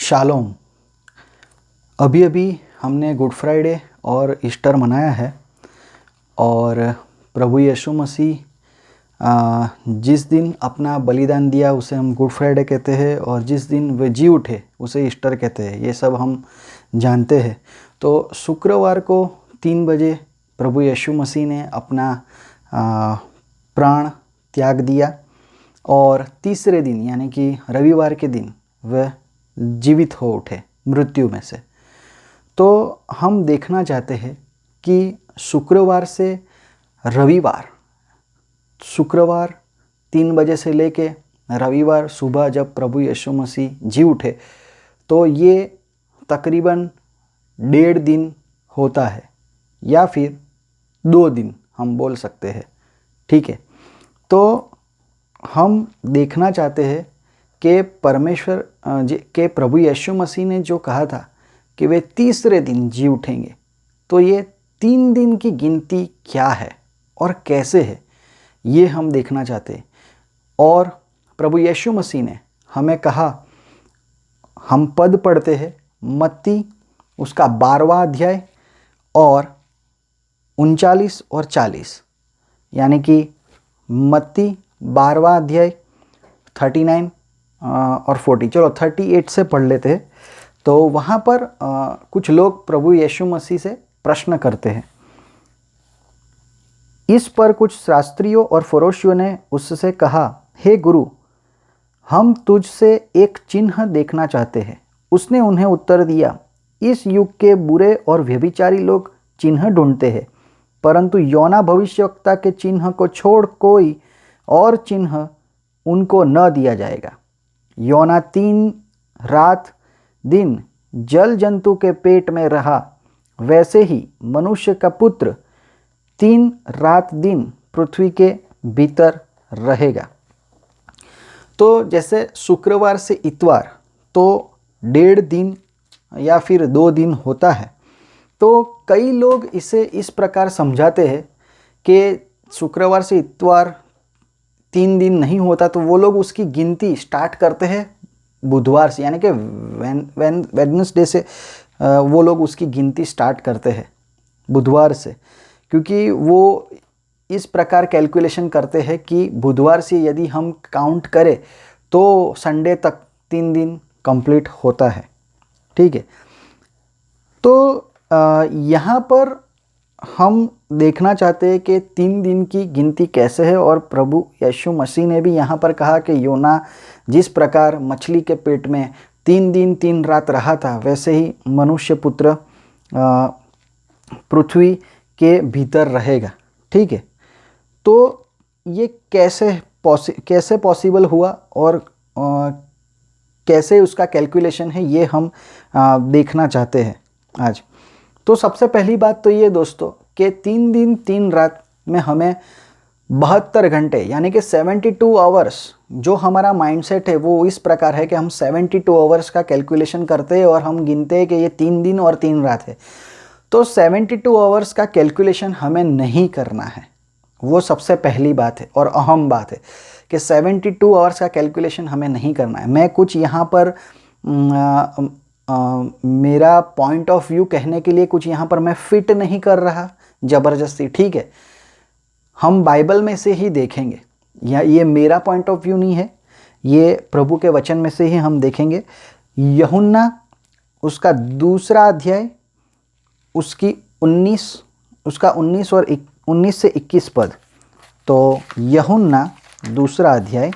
Shalom. अभी अभी हमने गुड फ्राइडे और ईस्टर मनाया है और प्रभु यीशु मसीह जिस दिन अपना बलिदान दिया उसे हम गुड फ्राइडे कहते हैं और जिस दिन वे जी उठे उसे ईस्टर कहते हैं। ये सब हम जानते हैं। तो शुक्रवार को 3 बजे प्रभु यीशु मसीह ने अपना प्राण त्याग दिया और तीसरे दिन यानी कि रविवार के दिन वह जीवित हो उठे मृत्यु में से। तो हम देखना चाहते हैं कि शुक्रवार से रविवार, शुक्रवार 3 बजे से लेके रविवार सुबह जब प्रभु यीशु मसीह जी उठे तो ये तकरीबन 1.5 दिन होता है या फिर 2 दिन हम बोल सकते हैं। ठीक है, तो हम देखना चाहते हैं कि परमेश्वर के प्रभु यीशु मसीह ने जो कहा था कि वे तीसरे दिन जी उठेंगे, तो ये 3 दिन की गिनती क्या है और कैसे है, ये हम देखना चाहते हैं। और प्रभु यीशु मसीह ने हमें कहा, हम पद पढ़ते हैं मत्ती उसका 12वां अध्याय और 39 और 40, यानी कि मत्ती 12वां अध्याय 39 और 40। चलो 38 से पढ़ लेते हैं। तो वहाँ पर कुछ लोग प्रभु यीशु मसीह से प्रश्न करते हैं। इस पर कुछ शास्त्रियों और फरीसियों ने उससे कहा, हे गुरु, हम तुझसे एक चिन्ह देखना चाहते हैं। उसने उन्हें उत्तर दिया, इस युग के बुरे और व्यभिचारी लोग चिन्ह ढूंढते हैं, परंतु योना भविष्यवक्ता के चिन्ह को छोड़ कोई और चिन्ह उनको न दिया जाएगा। योना 3 रात दिन जल जंतु के पेट में रहा, वैसे ही मनुष्य का पुत्र 3 रात दिन पृथ्वी के भीतर रहेगा। तो जैसे शुक्रवार से इतवार तो 1.5 दिन या फिर 2 दिन होता है। तो कई लोग इसे इस प्रकार समझाते हैं कि शुक्रवार से इतवार 3 दिन नहीं होता, तो वो लोग उसकी गिनती स्टार्ट करते हैं बुधवार से, यानी कि वेडनेसडे से वो लोग उसकी गिनती स्टार्ट करते हैं बुधवार से, क्योंकि वो इस प्रकार कैलकुलेशन करते हैं कि बुधवार से यदि हम काउंट करें तो संडे तक 3 दिन कंप्लीट होता है। ठीक है, तो यहाँ पर हम देखना चाहते हैं कि 3 दिन की गिनती कैसे है। और प्रभु यीशु मसीह ने भी यहाँ पर कहा कि योना जिस प्रकार मछली के पेट में 3 दिन 3 रात रहा था, वैसे ही मनुष्य पुत्र पृथ्वी के भीतर रहेगा। ठीक है, तो ये कैसे पॉसिबल हुआ और कैसे उसका कैलकुलेशन है, ये हम देखना चाहते हैं आज। तो सबसे पहली बात तो ये दोस्तों कि 3 दिन 3 रात में हमें 72 घंटे यानी कि 72 आवर्स, जो हमारा माइंडसेट है वो इस प्रकार है कि हम 72 आवर्स का कैलकुलेशन करते हैं और हम गिनते हैं कि ये 3 दिन और 3 रात है। तो 72 आवर्स का कैलकुलेशन हमें नहीं करना है, वो सबसे पहली बात है और अहम बात है कि 72 आवर्स का कैलकुलेशन हमें नहीं करना है। मैं कुछ यहाँ पर मेरा पॉइंट ऑफ व्यू कहने के लिए कुछ यहाँ पर मैं फिट नहीं कर रहा ज़बरदस्ती। ठीक है, हम बाइबल में से ही देखेंगे, या ये मेरा पॉइंट ऑफ व्यू नहीं है, ये प्रभु के वचन में से ही हम देखेंगे। यूहन्ना उसका 2 अध्याय उसका 19 और 19 से 21 पद। तो यूहन्ना 2 अध्याय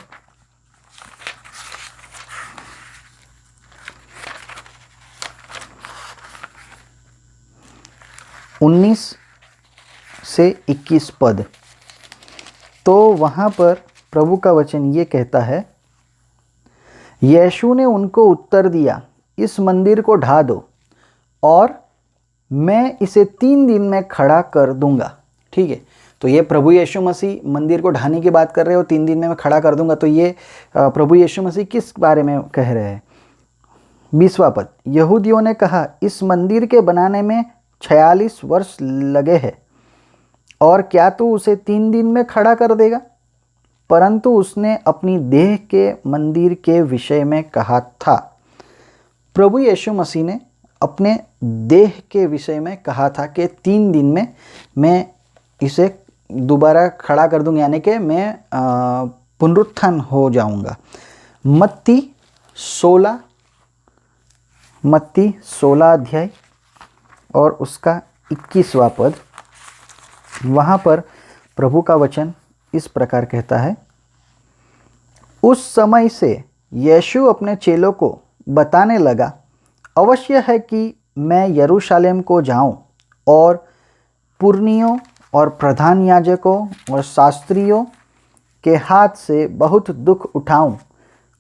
19 से 21 पद। तो वहाँ पर प्रभु का वचन ये कहता है, यीशु ने उनको उत्तर दिया, इस मंदिर को ढा दो और मैं इसे 3 दिन में खड़ा कर दूंगा। ठीक है, तो ये प्रभु यीशु मसीह मंदिर को ढाने की बात कर रहे हो, 3 दिन में मैं खड़ा कर दूंगा। तो ये प्रभु यीशु मसीह किस बारे में कह रहे हैं? 20वां पद, यहूदियों ने कहा, इस मंदिर के बनाने में 46 वर्ष लगे हैं और क्या तू उसे 3 दिन में खड़ा कर देगा? परंतु उसने अपनी देह के मंदिर के विषय में कहा था। प्रभु यीशु मसीह ने अपने देह के विषय में कहा था कि 3 दिन में मैं इसे दोबारा खड़ा कर दूंगा, यानी कि मैं पुनरुत्थान हो जाऊंगा। मत्ती 16 अध्याय और उसका 21वां पद, वहाँ पर प्रभु का वचन इस प्रकार कहता है, उस समय से यीशु अपने चेलों को बताने लगा, अवश्य है कि मैं यरूशलेम को जाऊं और पुरनियों और प्रधान याजकों और शास्त्रियों के हाथ से बहुत दुख उठाऊं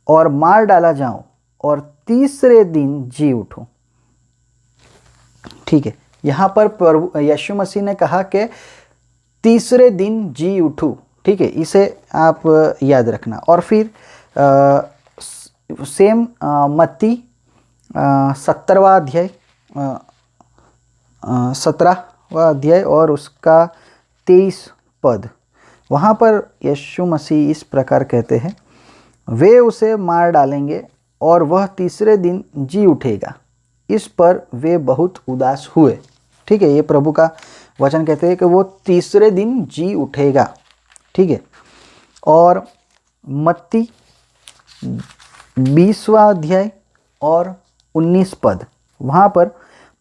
और मार डाला जाऊं और तीसरे दिन जी उठूं। ठीक है, यहाँ पर प्रभु यीशु मसीह ने कहा कि तीसरे दिन जी उठूं। ठीक है, इसे आप याद रखना। और फिर सेम मत्ती 17वां अध्याय और उसका 23 पद, वहाँ पर यीशु मसीह इस प्रकार कहते हैं, वे उसे मार डालेंगे और वह तीसरे दिन जी उठेगा। इस पर वे बहुत उदास हुए। ठीक है, ये प्रभु का वचन कहते हैं कि वो तीसरे दिन जी उठेगा। ठीक है, और मत्ती 20वां अध्याय और 19 पद, वहाँ पर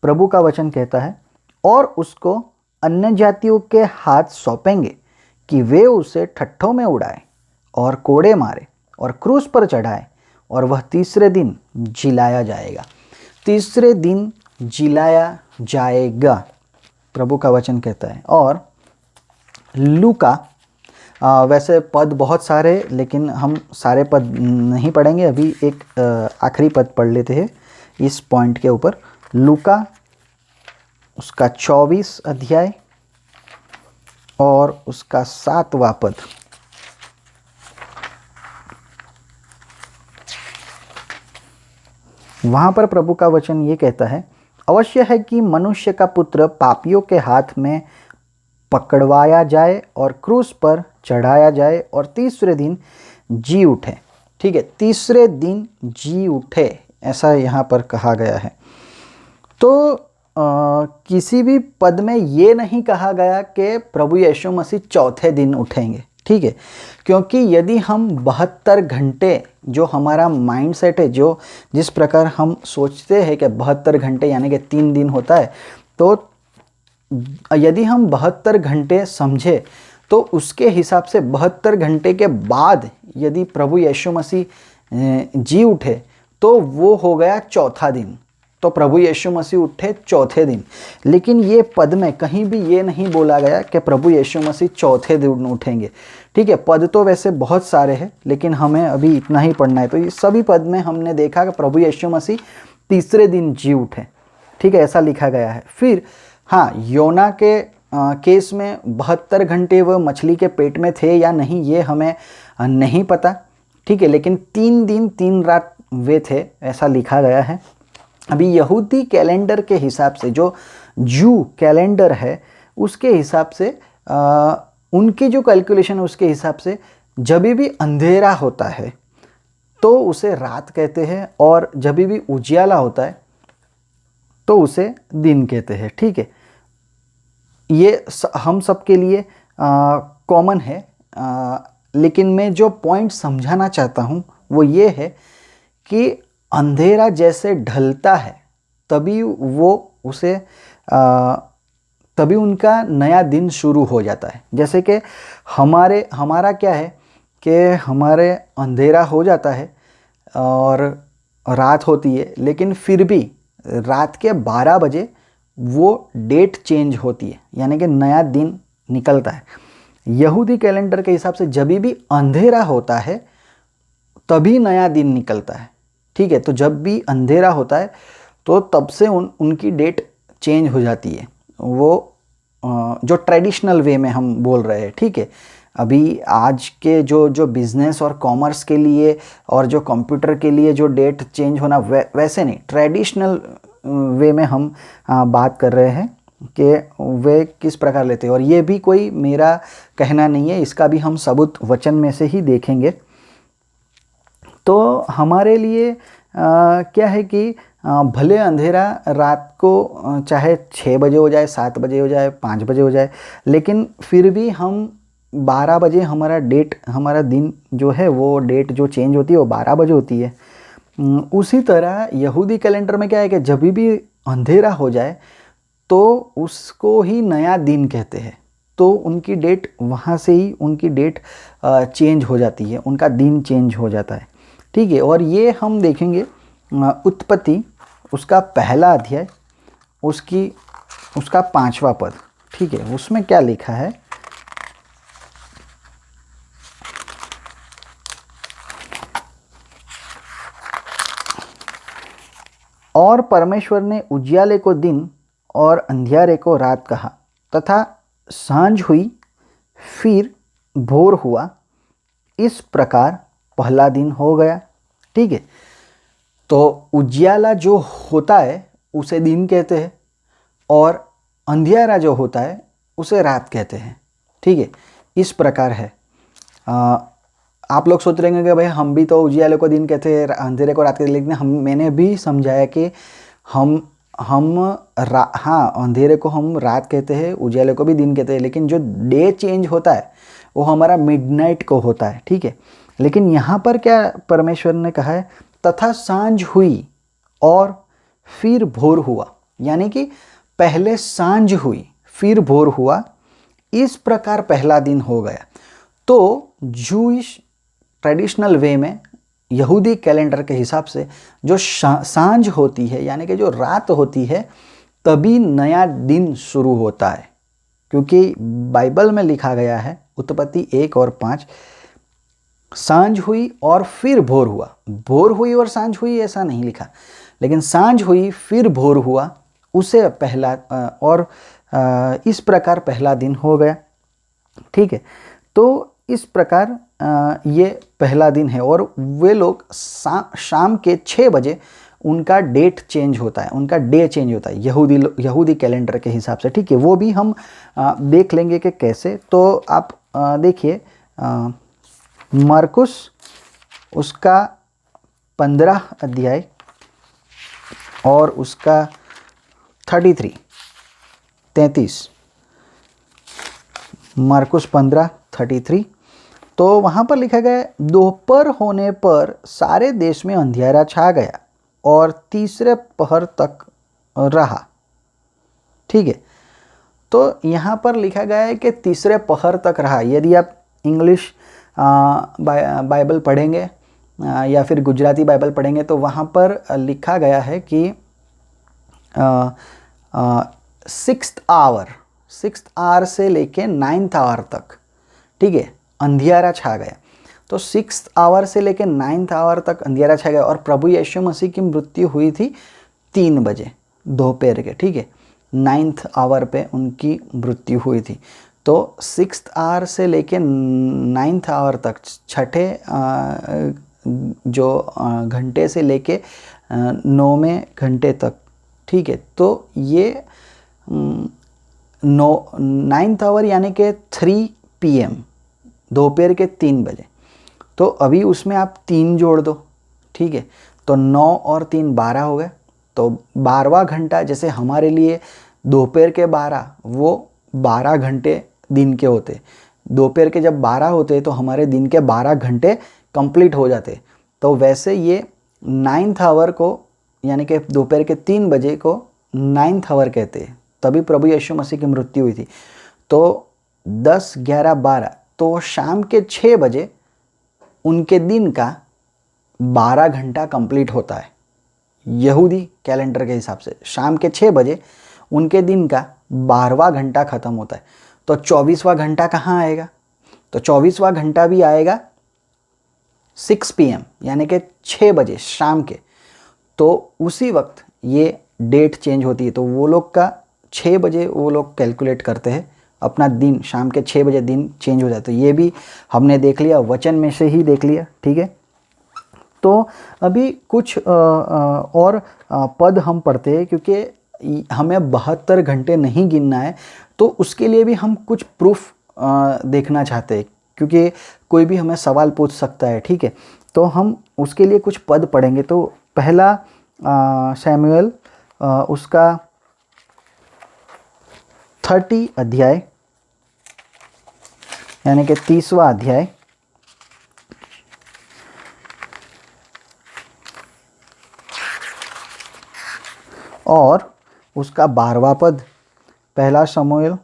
प्रभु का वचन कहता है, और उसको अन्य जातियों के हाथ सौंपेंगे कि वे उसे ठट्ठों में उड़ाए और कोड़े मारे और क्रूस पर चढ़ाए, और वह तीसरे दिन जिलाया जाएगा। तीसरे दिन जिलाया जाएगा, प्रभु का वचन कहता है। और लूका, वैसे पद बहुत सारे, लेकिन हम सारे पद नहीं पढ़ेंगे, अभी एक आखिरी पद पढ़ लेते हैं इस पॉइंट के ऊपर। लूका उसका 24 अध्याय और उसका 7वां पद, वहाँ पर प्रभु का वचन ये कहता है, अवश्य है कि मनुष्य का पुत्र पापियों के हाथ में पकड़वाया जाए और क्रूस पर चढ़ाया जाए और तीसरे दिन जी उठे। ठीक है, तीसरे दिन जी उठे, ऐसा यहाँ पर कहा गया है। तो किसी भी पद में ये नहीं कहा गया कि प्रभु यीशु मसीह चौथे दिन उठेंगे। ठीक है, क्योंकि यदि हम 72 घंटे, जो हमारा माइंड सेट है, जो जिस प्रकार हम सोचते हैं कि 72 घंटे यानी कि 3 दिन होता है, तो यदि हम 72 घंटे समझे तो उसके हिसाब से 72 घंटे के बाद यदि प्रभु यीशु मसीह जी उठे तो वो हो गया चौथा दिन। तो प्रभु यीशु मसीह उठे चौथे दिन, लेकिन ये पद में कहीं भी ये नहीं बोला गया कि प्रभु यीशु मसीह चौथे दिन उठेंगे। ठीक है, पद तो वैसे बहुत सारे हैं, लेकिन हमें अभी इतना ही पढ़ना है। तो ये सभी पद में हमने देखा कि प्रभु यीशु मसीह तीसरे दिन जी उठे। ठीक है, ऐसा लिखा गया है। फिर हाँ, योना के केस में 72 घंटे वो मछली के पेट में थे या नहीं, ये हमें नहीं पता। ठीक है, लेकिन 3 दिन 3 रात वे थे, ऐसा लिखा गया है। अभी यहूदी कैलेंडर के हिसाब से, जो जू कैलेंडर है उसके हिसाब से, उनकी जो कैलकुलेशन है उसके हिसाब से, जब भी अंधेरा होता है तो उसे रात कहते हैं, और जब भी उजियाला होता है तो उसे दिन कहते हैं। ठीक है, ये हम सब के लिए कॉमन है, लेकिन मैं जो पॉइंट समझाना चाहता हूँ वो ये है कि अंधेरा जैसे ढलता है तभी वो उसे तभी उनका नया दिन शुरू हो जाता है। जैसे कि हमारा क्या है कि हमारे अंधेरा हो जाता है और रात होती है, लेकिन फिर भी रात के 12 बजे वो डेट चेंज होती है, यानी कि नया दिन निकलता है। यहूदी कैलेंडर के हिसाब से जब भी अंधेरा होता है तभी नया दिन निकलता है। ठीक है, तो जब भी अंधेरा होता है तो तब से उनकी डेट चेंज हो जाती है, वो जो ट्रेडिशनल वे में हम बोल रहे हैं। ठीक है, अभी आज के जो बिज़नेस और कॉमर्स के लिए और जो कंप्यूटर के लिए जो डेट चेंज होना, वैसे नहीं, ट्रेडिशनल वे में हम बात कर रहे हैं कि वे किस प्रकार लेते हैं। और ये भी कोई मेरा कहना नहीं है, इसका भी हम सबूत वचन में से ही देखेंगे। तो हमारे लिए क्या है कि भले अंधेरा रात को चाहे 6 बजे हो जाए, 7 बजे हो जाए, 5 बजे हो जाए, लेकिन फिर भी हम 12 बजे हमारा दिन जो है वो डेट जो चेंज होती है वो 12 बजे होती है। उसी तरह यहूदी कैलेंडर में क्या है कि जब भी अंधेरा हो जाए तो उसको ही नया दिन कहते हैं। तो उनकी डेट वहाँ से ही उनकी डेट चेंज हो जाती है, उनका दिन चेंज हो जाता है। ठीक है, और ये हम देखेंगे उत्पत्ति उसका पहला अध्याय उसका 5वां पद। ठीक है, उसमें क्या लिखा है? और परमेश्वर ने उजियाले को दिन और अंधियारे को रात कहा, तथा सांझ हुई, फिर भोर हुआ, इस प्रकार पहला दिन हो गया। ठीक है, तो उजियाला जो होता है उसे दिन कहते हैं और अंधियारा जो होता है उसे रात कहते हैं। ठीक है, इस प्रकार है। आप लोग सोच रहे होंगे कि भाई हम भी तो उजियाले को दिन कहते हैं, अंधेरे को रात कहते हैं, लेकिन मैंने भी समझाया कि हाँ, अंधेरे को हम रात कहते हैं, उजियाले को भी दिन कहते हैं, लेकिन जो डे चेंज होता है वो हमारा मिडनाइट को होता है। ठीक है, लेकिन यहाँ पर क्या परमेश्वर ने कहा है? तथा सांझ हुई और फिर भोर हुआ, यानी कि पहले सांझ हुई फिर भोर हुआ, इस प्रकार पहला दिन हो गया। तो जूइश ट्रेडिशनल वे में, यहूदी कैलेंडर के हिसाब से जो सांझ होती है यानी कि जो रात होती है, तभी नया दिन शुरू होता है। क्योंकि बाइबल में लिखा गया है उत्पत्ति 1 और 5, सांझ हुई और फिर भोर हुआ। भोर हुई और सांझ हुई ऐसा नहीं लिखा, लेकिन सांझ हुई फिर भोर हुआ, उसे पहला और इस प्रकार पहला दिन हो गया। ठीक है, तो इस प्रकार ये पहला दिन है। और वे लोग शाम के 6 बजे उनका डेट चेंज होता है, उनका डे चेंज होता है यहूदी कैलेंडर के हिसाब से। ठीक है, वो भी हम देख लेंगे कि कैसे। तो आप देखिए मरकुस उसका 15 अध्याय और उसका 33 मरकुस 15:33। तो वहाँ पर लिखा गया है, दोपहर होने पर सारे देश में अंधियारा छा गया और तीसरे पहर तक रहा। ठीक है, तो यहाँ पर लिखा गया है कि तीसरे पहर तक रहा। यदि आप इंग्लिश बाइबल पढ़ेंगे या फिर गुजराती बाइबल पढ़ेंगे तो वहाँ पर लिखा गया है कि 6th आवर से लेके 9th आवर तक, ठीक है, अंधियारा छा गया। तो 6th आवर से लेके 9th आवर तक अंधियारा छा गया। और प्रभु यीशु मसीह की मृत्यु हुई थी 3 बजे दोपहर के। ठीक है, 9th आवर पे उनकी मृत्यु हुई थी। तो 6th आवर से लेके 9th आवर तक, छठे जो घंटे से लेके 9वें घंटे तक। ठीक है, तो ये 9th आवर यानी कि 3 PM, दोपहर के 3 बजे। तो अभी उसमें आप 3 जोड़ दो। ठीक है, तो 9 और 3 12 हो गए। तो 12वां घंटा, जैसे हमारे लिए दोपहर के 12 वो 12 घंटे दिन के होते, दोपहर के जब 12 होते तो हमारे दिन के 12 घंटे कंप्लीट हो जाते। तो वैसे ये 9th आवर को यानी कि दोपहर के 3 बजे को 9th आवर कहते हैं। तभी प्रभु यीशु मसीह की मृत्यु हुई थी। तो 10, 11, 12, तो शाम के 6 बजे उनके दिन का 12 घंटा कंप्लीट होता है यहूदी कैलेंडर के हिसाब से। शाम के 6 बजे उनके दिन का 12वां घंटा ख़त्म होता है। तो 24वां घंटा कहाँ आएगा? तो 24वां घंटा भी आएगा 6 PM यानी कि 6 बजे शाम के। तो उसी वक्त ये डेट चेंज होती है। तो वो लोग का 6 बजे वो लोग कैलकुलेट करते हैं अपना दिन, शाम के 6 बजे दिन चेंज हो जाता है। ये भी हमने देख लिया, वचन में से ही देख लिया। ठीक है, तो अभी कुछ और पद हम पढ़ते हैं, क्योंकि हमें 72 घंटे नहीं गिनना है। तो उसके लिए भी हम कुछ प्रूफ देखना चाहते हैं, क्योंकि कोई भी हमें सवाल पूछ सकता है। ठीक है, तो हम उसके लिए कुछ पद पढ़ेंगे। तो पहला शमूएल उसका 30 अध्याय यानी कि 30वां अध्याय और उसका 12वां पद। पहला शमूएल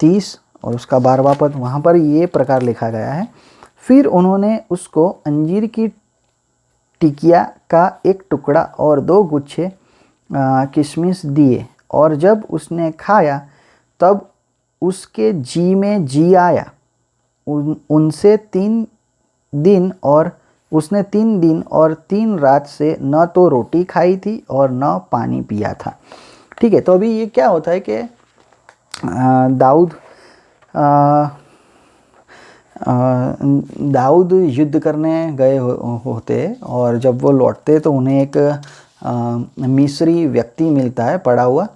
30 और उसका 12वां पद, वहाँ पर ये प्रकार लिखा गया है। फिर उन्होंने उसको अंजीर की टिकिया का एक टुकड़ा और 2 गुच्छे किशमिश दिए, और जब उसने खाया तब उसके जी में जी आया। उनसे 3 दिन और उसने 3 दिन और 3 रात से न तो रोटी खाई थी और न पानी पिया था। ठीक है, तो अभी ये क्या होता है कि दाऊद युद्ध करने गए होते, और जब वो लौटते तो उन्हें एक मिस्री व्यक्ति मिलता है पड़ा हुआ,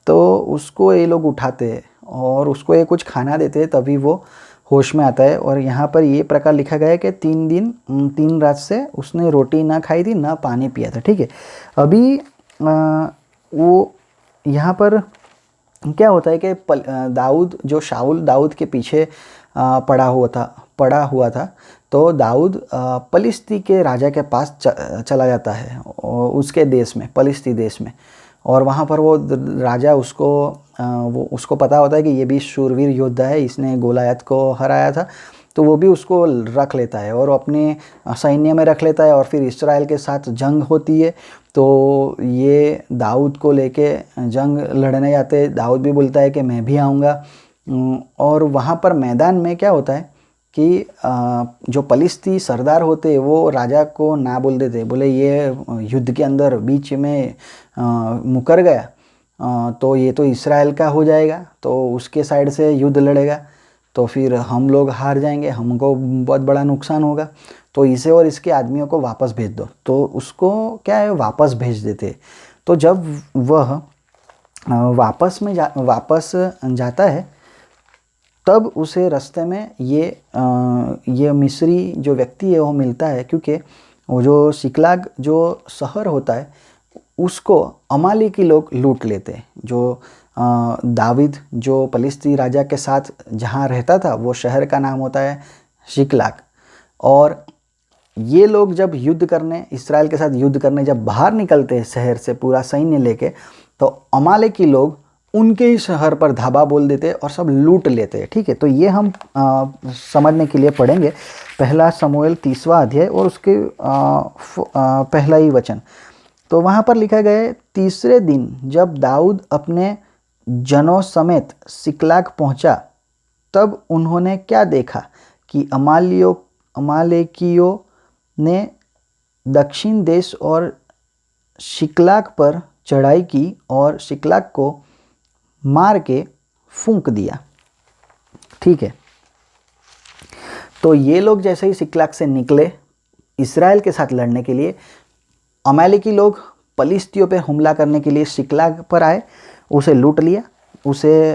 तो उसको ये लोग उठाते और उसको ये कुछ खाना देते, तभी वो होश में आता है। और यहाँ पर ये प्रकार लिखा गया है कि 3 दिन 3 रात से उसने रोटी ना खाई थी ना पानी पिया था। ठीक है, अभी वो यहाँ पर क्या होता है कि दाऊद जो शाऊल दाऊद के पीछे पड़ा हुआ था, तो दाऊद पलिश्ती के राजा के पास चला जाता है, उसके देश में, पलिश्ती देश में। और वहाँ पर वो राजा वो उसको पता होता है कि ये भी शूरवीर योद्धा है, इसने गोलायत को हराया था, तो वो भी उसको रख लेता है और अपने सैन्य में रख लेता है। और फिर इस्राएल के साथ जंग होती है, तो ये दाऊद को लेके जंग लड़ने जाते। दाऊद भी बोलता है कि मैं भी आऊँगा। और वहाँ पर मैदान में क्या होता है कि जो पलिश्ती सरदार होते वो राजा को ना बोल देते, बोले ये युद्ध के अंदर बीच में मुकर गया तो ये तो इस्राएल का हो जाएगा, तो उसके साइड से युद्ध लड़ेगा, तो फिर हम लोग हार जाएंगे, हमको बहुत बड़ा नुकसान होगा, तो इसे और इसके आदमियों को वापस भेज दो। तो उसको क्या है, वापस भेज देते। तो जब वह वापस जाता है, तब उसे रास्ते में ये मिस्री जो व्यक्ति है वो मिलता है, क्योंकि वो जो सिकलाग जो शहर होता है उसको अमालेकी लोग लूट लेते। जो दावीद जो पलिश्ती राजा के साथ जहाँ रहता था, वो शहर का नाम होता है सिकलाग। और ये लोग जब युद्ध करने, इस्राएल के साथ युद्ध करने जब बाहर निकलते हैं शहर से पूरा सैन्य लेके, तो अमालेकी लोग उनके ही शहर पर धाबा बोल देते और सब लूट लेते। ठीक है, तो ये हम समझने के लिए पढ़ेंगे पहला शमूएल 30वां अध्याय और उसके पहला ही वचन। तो वहाँ पर लिखा गया है, 3रे दिन जब दाऊद अपने जनों समेत सिकलाग पहुँचा, तब उन्होंने क्या देखा कि अमालेकियों ने दक्षिण देश और सिकलाग पर चढ़ाई की और सिकलाग को मार के फूंक दिया। ठीक है, तो ये लोग जैसे ही सिकलाग से निकले इस्राएल के साथ लड़ने के लिए, अमालेकी लोग पलिश्तियों पर हमला करने के लिए सिकलाग पर आए, उसे लूट लिया, उसे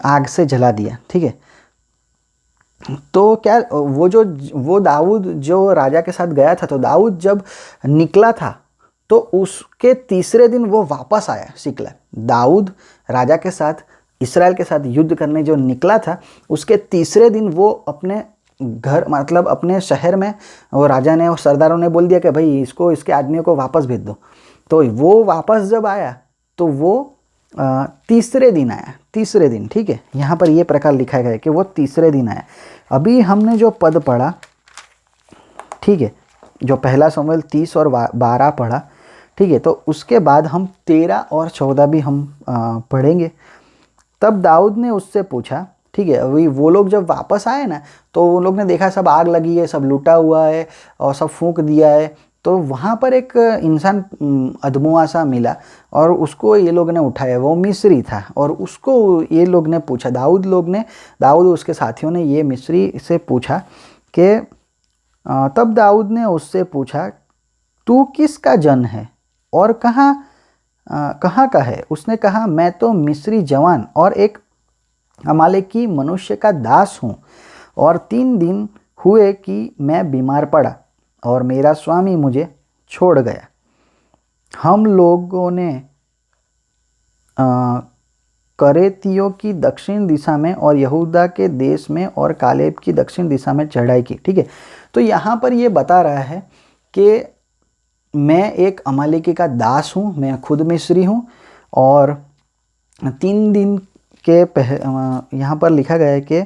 आग से जला दिया। ठीक है, तो क्या वो दाऊद जो राजा के साथ गया था, तो दाऊद जब निकला था तो उसके 3रे दिन वो वापस आया सिकलाग। दाऊद राजा के साथ इस्राएल के साथ युद्ध करने जो निकला था, उसके 3रे दिन वो अपने घर, मतलब अपने शहर में, वो राजा ने और सरदारों ने बोल दिया कि भाई इसको, इसके आदमियों को वापस भेज दो। तो वो वापस जब आया तो वो 3रे दिन आया, 3रे दिन। ठीक है, यहाँ पर ये प्रकार लिखा गया है कि वो 3रे दिन आया। अभी हमने जो पद पढ़ा, ठीक है, जो पहला शमूएल 30 और 12 पढ़ा, ठीक है, तो उसके बाद हम 13 और 14 भी हम पढ़ेंगे। तब दाऊद ने उससे पूछा, ठीक है, अभी वो लोग जब वापस आए ना, तो वो लोग ने देखा सब आग लगी है, सब लूटा हुआ है और सब फूंक दिया है। तो वहाँ पर एक इंसान अधमुआ सा मिला और उसको ये लोग ने उठाया, वो मिस्री था, और उसको ये लोग ने पूछा, दाऊद उसके साथियों ने ये मिस्री से पूछा कि तब दाऊद ने उससे पूछा, तू किसका जन है और कहाँ का है? उसने कहा, मैं तो मिस्री जवान और एक अमालेकी मनुष्य का दास हूँ, और 3 दिन हुए कि मैं बीमार पड़ा और मेरा स्वामी मुझे छोड़ गया। हम लोगों ने करेतियों की दक्षिण दिशा में और यहूदा के देश में और कालेब की दक्षिण दिशा में चढ़ाई की। ठीक है, तो यहाँ पर ये बता रहा है कि मैं एक अमालेकी का दास हूँ, मैं खुद मिस्री हूँ, और 3 दिन के यहाँ पर लिखा गया है कि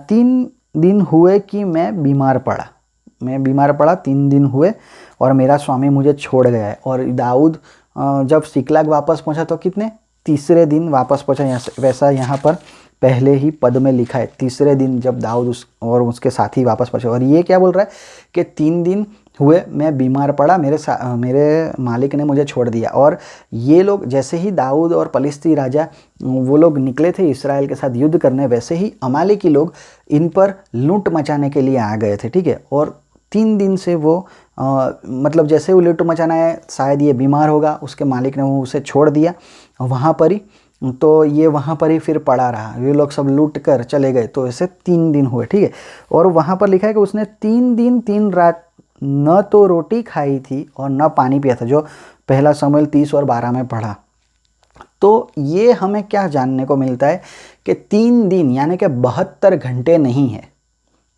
3 दिन हुए कि मैं बीमार पड़ा 3 दिन हुए और मेरा स्वामी मुझे छोड़ गया है। और दाऊद जब सिकलाग वापस पहुँचा तो कितने, तीसरे दिन वापस पहुँचा। वैसा यहाँ पर पहले ही पद में लिखा है, तीसरे दिन जब दाऊद और उसके साथी वापस पहुँचे। और ये क्या बोल रहा है कि 3 दिन हुए मैं बीमार पड़ा, मेरे मालिक ने मुझे छोड़ दिया। और ये लोग जैसे ही दाऊद और पलिस्ती राजा वो लोग निकले थे इस्राएल के साथ युद्ध करने, वैसे ही अमालेकी लोग इन पर लूट मचाने के लिए आ गए थे। ठीक है, और 3 दिन से वो मतलब जैसे वो लूट मचाना है, शायद ये बीमार होगा, उसके मालिक ने वो उसे छोड़ दिया वहाँ पर ही, तो ये वहाँ पर ही फिर पड़ा रहा। ये लोग सब लूट कर चले गए, तो ऐसे 3 दिन हुए। ठीक है, और वहाँ पर लिखा है कि उसने 3 दिन 3 रात न तो रोटी खाई थी और न पानी पिया था, जो पहला शमूएल 30 और 12 में पढ़ा। तो ये हमें क्या जानने को मिलता है कि 3 दिन यानी कि 72 घंटे नहीं है।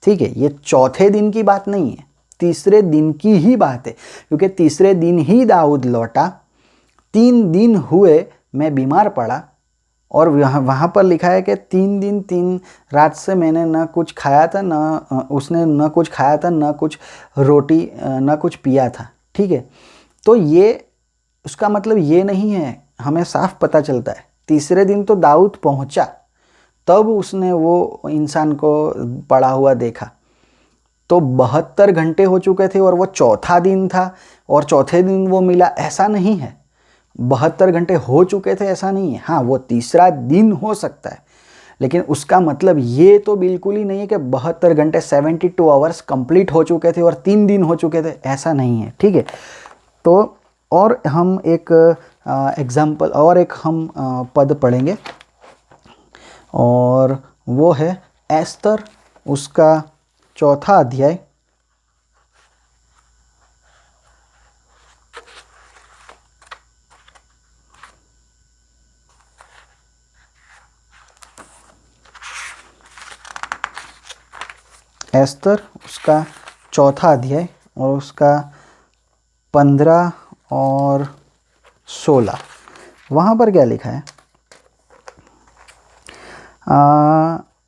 ठीक है, ये चौथे दिन की बात नहीं है, तीसरे दिन की ही बात है, क्योंकि तीसरे दिन ही दाऊद लौटा। 3 दिन हुए मैं बीमार पड़ा, और वहाँ पर लिखा है कि 3 दिन 3 रात से मैंने न कुछ खाया था, उसने न कुछ खाया था, न कुछ रोटी, न कुछ पिया था। ठीक है, तो ये उसका मतलब ये नहीं है, हमें साफ पता चलता है तीसरे दिन तो दाऊद पहुँचा, तब उसने वो इंसान को पड़ा हुआ देखा। तो 72 घंटे हो चुके थे और वो चौथा दिन था और चौथे दिन वो मिला, ऐसा नहीं है। 72 घंटे हो चुके थे ऐसा नहीं है। हाँ, वो तीसरा दिन हो सकता है, लेकिन उसका मतलब ये तो बिल्कुल ही नहीं है कि 72 घंटे 72 आवर्स कंप्लीट हो चुके थे और 3 दिन हो चुके थे, ऐसा नहीं है। ठीक है, तो और हम एक एग्जाम्पल और एक हम पद पढ़ेंगे, और वो है एस्तर, उसका 4था अध्याय। एस्तर उसका 4था अध्याय और उसका 15 और 16, वहाँ पर क्या लिखा है।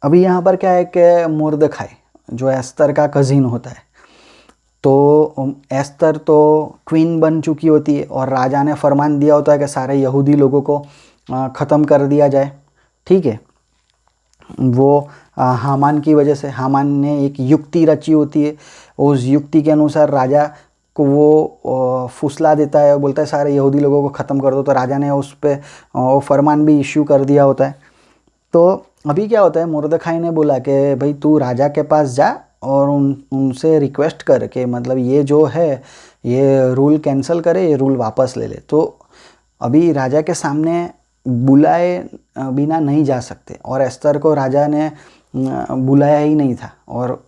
अभी यहाँ पर क्या है कि मुर्दखाई जो एस्तर का कज़िन होता है, तो एस्तर तो क्वीन बन चुकी होती है और राजा ने फरमान दिया होता है कि सारे यहूदी लोगों को ख़त्म कर दिया जाए। ठीक है, वो हामान की वजह से, हामान ने एक युक्ति रची होती है, उस युक्ति के अनुसार राजा को वो फुसला देता है और बोलता है सारे यहूदी लोगों को ख़त्म कर दो, तो राजा ने उस पर फरमान भी इश्यू कर दिया होता है। तो अभी क्या होता है, मुर्दखाई ने बोला कि भाई तू राजा के पास जा और उनसे रिक्वेस्ट कर के मतलब ये जो है ये रूल कैंसिल करे, ये रूल वापस ले ले। तो अभी राजा के सामने बुलाए बिना नहीं जा सकते, और एस्तर को राजा ने बुलाया ही नहीं था, और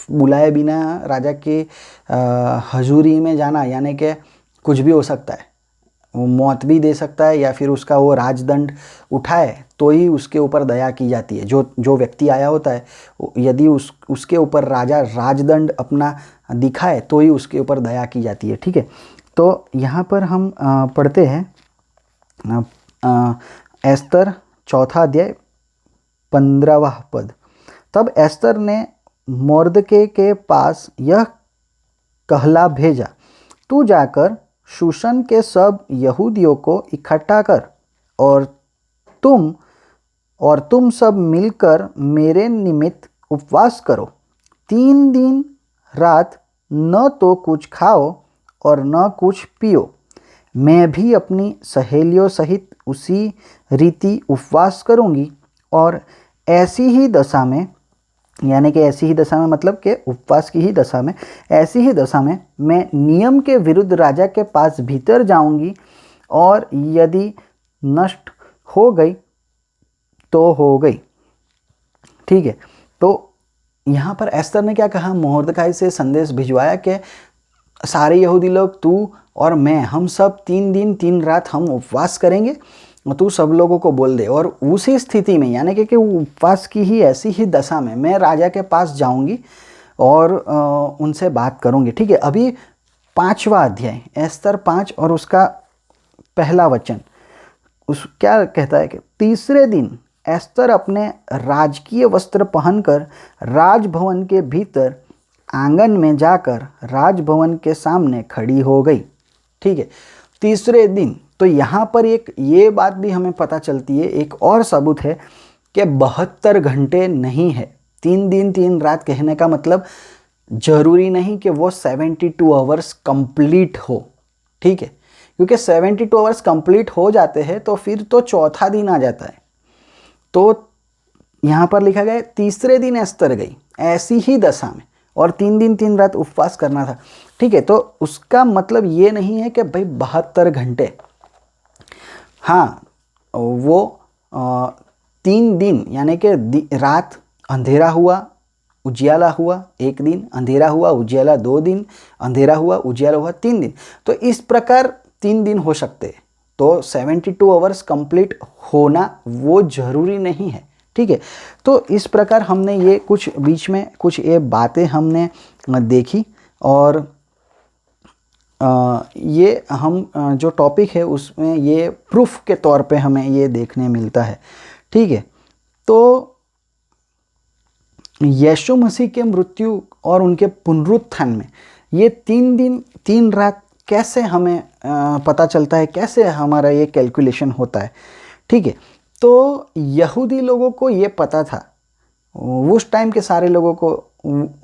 बुलाए बिना राजा की हजूरी में जाना यानी कि कुछ भी हो सकता है, वो मौत भी दे सकता है या फिर उसका वो राजदंड उठाए तो ही उसके ऊपर दया की जाती है। जो व्यक्ति आया होता है, यदि उसके ऊपर राजा राजदंड अपना दिखाए तो ही उसके ऊपर दया की जाती है। ठीक है, तो यहाँ पर हम पढ़ते हैं एस्तर 4था अध्याय 15वां पद। तब एस्तर ने मोर्दके के पास यह कहला भेजा, तू जाकर शूशन के सब यहूदियों को इकट्ठा कर और तुम सब मिलकर मेरे निमित्त उपवास करो। 3 दिन रात न तो कुछ खाओ और न कुछ पियो। मैं भी अपनी सहेलियों सहित उसी रीति उपवास करूँगी, और ऐसी ही दशा में यानी कि ऐसी ही दशा में मतलब कि उपवास की ही दशा में, ऐसी ही दशा में मैं नियम के विरुद्ध राजा के पास भीतर जाऊंगी, और यदि नष्ट हो गई तो हो गई। ठीक है, तो यहाँ पर एस्तर ने क्या कहा, मुर्दखाई से संदेश भिजवाया कि सारे यहूदी लोग, तू और मैं, हम सब 3 दिन 3 रात हम उपवास करेंगे, तू सब लोगों को बोल दे। और उसी स्थिति में, यानी कि उपवास की ही ऐसी ही दशा में मैं राजा के पास जाऊंगी और उनसे बात करूंगी। ठीक है, अभी 5वां अध्याय एस्तर 5 और उसका पहला वचन उस क्या कहता है कि तीसरे दिन एस्तर अपने राजकीय वस्त्र पहनकर राजभवन के भीतर आंगन में जाकर राजभवन के सामने खड़ी हो गई। ठीक है, तीसरे दिन। तो यहाँ पर एक ये बात भी हमें पता चलती है, एक और सबूत है कि 72 घंटे नहीं है। 3 दिन 3 रात कहने का मतलब जरूरी नहीं कि वो 72 आवर्स कंप्लीट हो। ठीक है, क्योंकि 72 आवर्स कंप्लीट हो जाते हैं तो फिर तो चौथा दिन आ जाता है। तो यहाँ पर लिखा गया तीसरे दिन एस्तर गई ऐसी ही दशा में, और 3 दिन 3 रात उपवास करना था। ठीक है, तो उसका मतलब ये नहीं है कि भाई 72 घंटे। हाँ, वो 3 दिन यानी कि रात अंधेरा हुआ उजियाला हुआ 1 दिन, अंधेरा हुआ उजियाला 2 दिन, अंधेरा हुआ उजियाला हुआ 3 दिन। तो इस प्रकार 3 दिन हो सकते हैं। तो 72 आवर्स कंप्लीट होना वो जरूरी नहीं है। ठीक है, तो इस प्रकार हमने ये कुछ बीच में कुछ ये बातें हमने देखी, और ये हम जो टॉपिक है उसमें ये प्रूफ के तौर पे हमें ये देखने मिलता है। ठीक है, तो यीशु मसीह के मृत्यु और उनके पुनरुत्थान में ये 3 दिन 3 रात कैसे हमें पता चलता है, कैसे हमारा ये कैलकुलेशन होता है। ठीक है, तो यहूदी लोगों को ये पता था, उस टाइम के सारे लोगों को,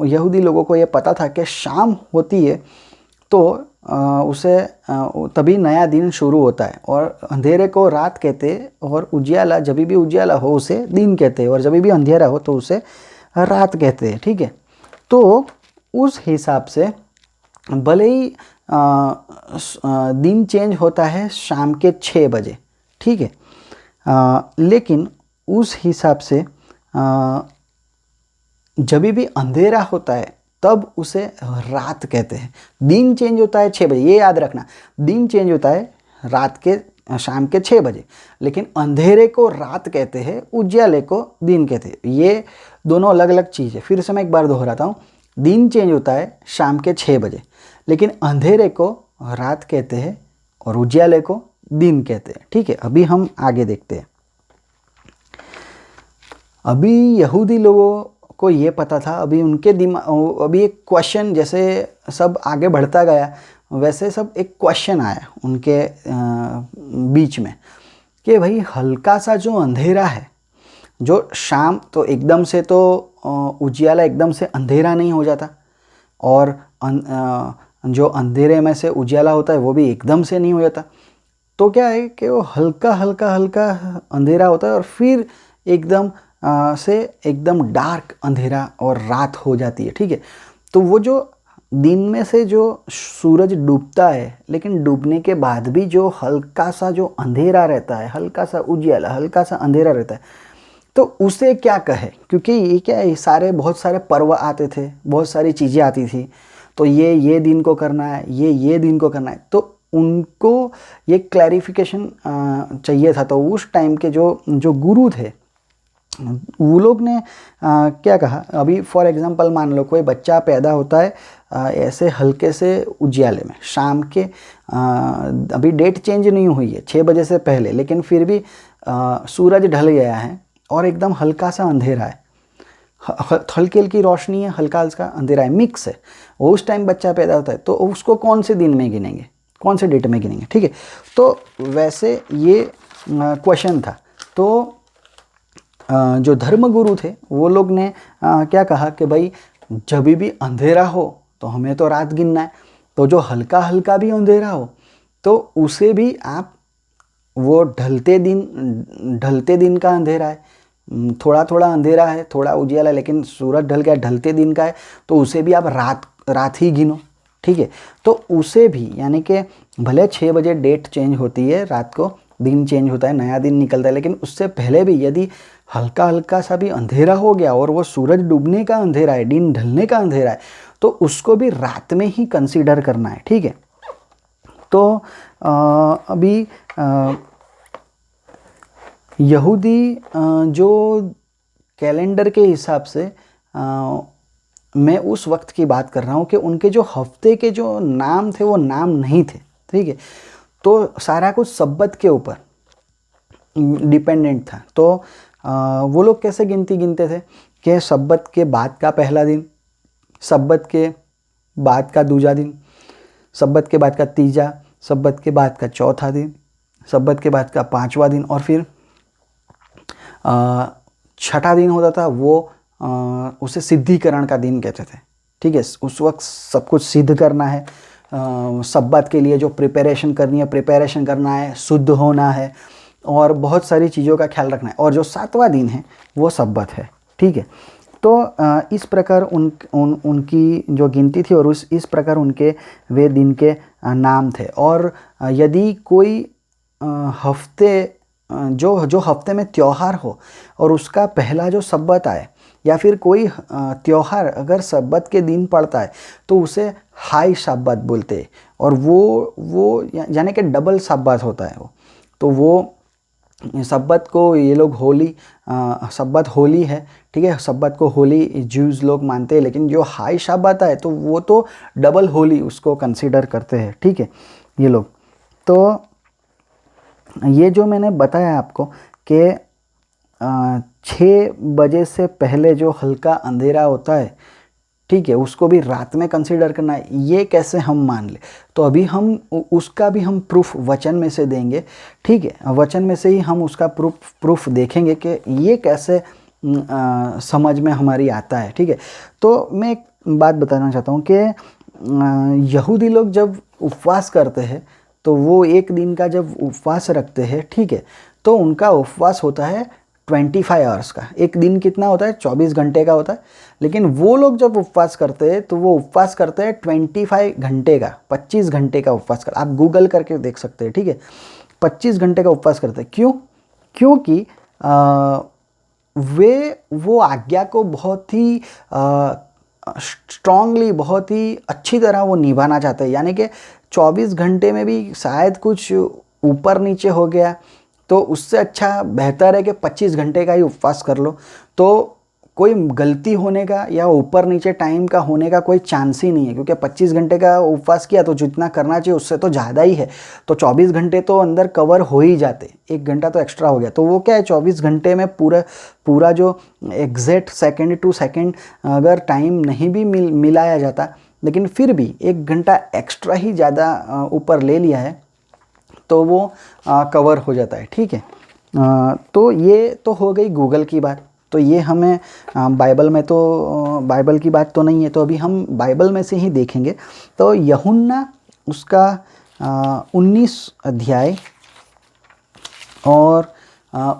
यहूदी लोगों को ये पता था कि शाम होती है तो उसे तभी नया दिन शुरू होता है, और अंधेरे को रात कहते हैं, और उजियाला जब भी उजियाला हो उसे दिन कहते हैं, और जब भी अंधेरा हो तो उसे रात कहते हैं। ठीक है, तो उस हिसाब से भले ही दिन चेंज होता है शाम के 6 बजे। ठीक है, लेकिन उस हिसाब से जब भी अंधेरा होता है तब उसे रात कहते हैं। दिन चेंज होता है 6 बजे, ये याद रखना, दिन चेंज होता है रात के शाम के 6 बजे, लेकिन अंधेरे को रात कहते हैं, उजियाले को दिन कहते हैं। ये दोनों अलग अलग चीज़ है। फिर से मैं एक बार दोहराता हूँ, दिन चेंज होता है शाम के 6 बजे, लेकिन अंधेरे को रात कहते हैं और उजियाले को दिन कहते हैं। ठीक है, अभी हम आगे देखते हैं। अभी यहूदी लोगों को ये पता था, अभी उनके दिमाग, अभी एक क्वेश्चन, जैसे सब आगे बढ़ता गया वैसे सब एक क्वेश्चन आया उनके बीच में कि भाई हल्का सा जो अंधेरा है, जो शाम तो एकदम से तो उजियाला एकदम से अंधेरा नहीं हो जाता, और जो अंधेरे में से उजियाला होता है वो भी एकदम से नहीं हो जाता। तो क्या है कि वो हल्का हल्का हल्का अंधेरा होता है और फिर एकदम से एकदम डार्क अंधेरा और रात हो जाती है। ठीक है, तो वो जो दिन में से जो सूरज डूबता है, लेकिन डूबने के बाद भी जो हल्का सा जो अंधेरा रहता है, हल्का सा उजियाला हल्का सा अंधेरा रहता है, तो उसे क्या कहे, क्योंकि ये क्या है, सारे बहुत सारे पर्व आते थे, बहुत सारी चीज़ें आती थी, तो ये दिन को करना है, ये दिन को करना है, तो उनको ये क्लैरिफिकेशन चाहिए था। तो उस टाइम के जो गुरु थे वो लोग ने क्या कहा, अभी फॉर एग्जांपल मान लो कोई बच्चा पैदा होता है ऐसे हल्के से उजियाले में, शाम के अभी डेट चेंज नहीं हुई है 6 बजे से पहले, लेकिन फिर भी सूरज ढल गया है और एकदम हल्का सा अंधेरा है, हल्की हल्की रोशनी है, हल्का हल्का अंधेरा है, मिक्स है, उस टाइम बच्चा पैदा होता है, तो उसको कौन से दिन में गिनेंगे, कौन से डेट में गिनेंगे। ठीक है, तो वैसे ये क्वेश्चन था। तो जो धर्मगुरु थे वो लोग ने क्या कहा कि भाई जब भी अंधेरा हो तो हमें तो रात गिनना है, तो जो हल्का हल्का भी अंधेरा हो तो उसे भी आप, वो ढलते दिन का अंधेरा है, थोड़ा थोड़ा अंधेरा है, थोड़ा उजियाला, लेकिन सूरज ढल गया, ढलते दिन का है, तो उसे भी आप रात ही गिनो। ठीक है, तो उसे भी, यानी कि भले 6 बजे डेट चेंज होती है, रात को दिन चेंज होता है, नया दिन निकलता है, लेकिन उससे पहले भी यदि हल्का हल्का सा भी अंधेरा हो गया और वो सूरज डूबने का अंधेरा है, दिन ढलने का अंधेरा है, तो उसको भी रात में ही कंसीडर करना है, ठीक है। तो अभी यहूदी जो कैलेंडर के हिसाब से मैं उस वक्त की बात कर रहा हूँ कि उनके जो हफ्ते के जो नाम थे वो नाम नहीं थे, ठीक है। तो सारा कुछ सब्बत के ऊपर डिपेंडेंट था। तो वो लोग कैसे गिनते थे कि सब्बत के बाद का पहला दिन, सब्बत के बाद का दूसरा दिन, सब्बत के बाद का तीजा, सब्बत के बाद का चौथा दिन, सब्बत के बाद का पांचवा दिन, और फिर छठा दिन होता था वो उसे सिद्धिकरण का दिन कहते थे, ठीक है। उस वक्त सब कुछ सिद्ध करना है, सब्बत के लिए जो प्रिपरेशन करनी है प्रिपरेशन करना है, शुद्ध होना है और बहुत सारी चीज़ों का ख्याल रखना है। और जो सातवां दिन है वो सब्बत है, ठीक है। तो इस प्रकार उनकी जो गिनती थी और इस प्रकार उनके वे दिन के नाम थे। और यदि कोई हफ्ते जो हफ्ते में त्यौहार हो और उसका पहला जो सब्बत आए, या फिर कोई त्यौहार अगर सब्बत के दिन पड़ता है तो उसे हाई सब्बत बोलते हैं। और वो यानी कि डबल सब्बत होता है वो। तो वो सब्बत को ये लोग होली, सब्बत होली है, ठीक है। सब्बत को होली ज्यूज़ लोग मानते हैं, लेकिन जो हाई सब्बत है तो वो तो डबल होली उसको कंसीडर करते हैं, ठीक है, ये लोग। तो ये जो मैंने बताया आपको कि 6 बजे से पहले जो हल्का अंधेरा होता है, ठीक है, उसको भी रात में कंसीडर करना है, ये कैसे हम मान ले। तो अभी हम उसका भी हम प्रूफ वचन में से देंगे, ठीक है। वचन में से ही हम उसका प्रूफ देखेंगे कि ये कैसे समझ में हमारी आता है, ठीक है। तो मैं एक बात बताना चाहता हूँ कि यहूदी लोग जब उपवास करते हैं तो वो एक दिन का जब उपवास रखते हैं, ठीक है, तो उनका उपवास होता है 25 आवर्स का। एक दिन कितना होता है? 24 घंटे का होता है। लेकिन वो लोग जब उपवास करते हैं तो वो उपवास करते हैं 25 घंटे का, 25 घंटे का उपवास कर, आप गूगल करके देख सकते हैं, ठीक है। 25 घंटे का उपवास करते हैं। क्यों? क्योंकि वे वो आज्ञा को बहुत ही स्ट्रांगली, बहुत ही अच्छी तरह वो निभाना चाहते हैं। यानी कि 24 घंटे में भी शायद कुछ ऊपर नीचे हो गया तो उससे अच्छा बेहतर है कि 25 घंटे का ही उपवास कर लो। तो कोई गलती होने का या ऊपर नीचे टाइम का होने का कोई चांस ही नहीं है, क्योंकि 25 घंटे का उपवास किया तो जितना करना चाहिए उससे तो ज़्यादा ही है। तो 24 घंटे तो अंदर कवर हो ही जाते, 1 घंटा तो एक्स्ट्रा हो गया। तो वो क्या है, 24 घंटे में पूरा जो एग्जैक्ट सेकंड टू सेकंड अगर टाइम नहीं भी मिलाया जाता, लेकिन फिर भी 1 घंटा एक्स्ट्रा ही ज़्यादा ऊपर ले लिया है तो वो कवर हो जाता है, ठीक है। तो ये तो हो गई गूगल की बात। तो ये हमें बाइबल में, तो बाइबल की बात तो नहीं है, तो अभी हम बाइबल में से ही देखेंगे। तो यूहन्ना उसका 19 अध्याय और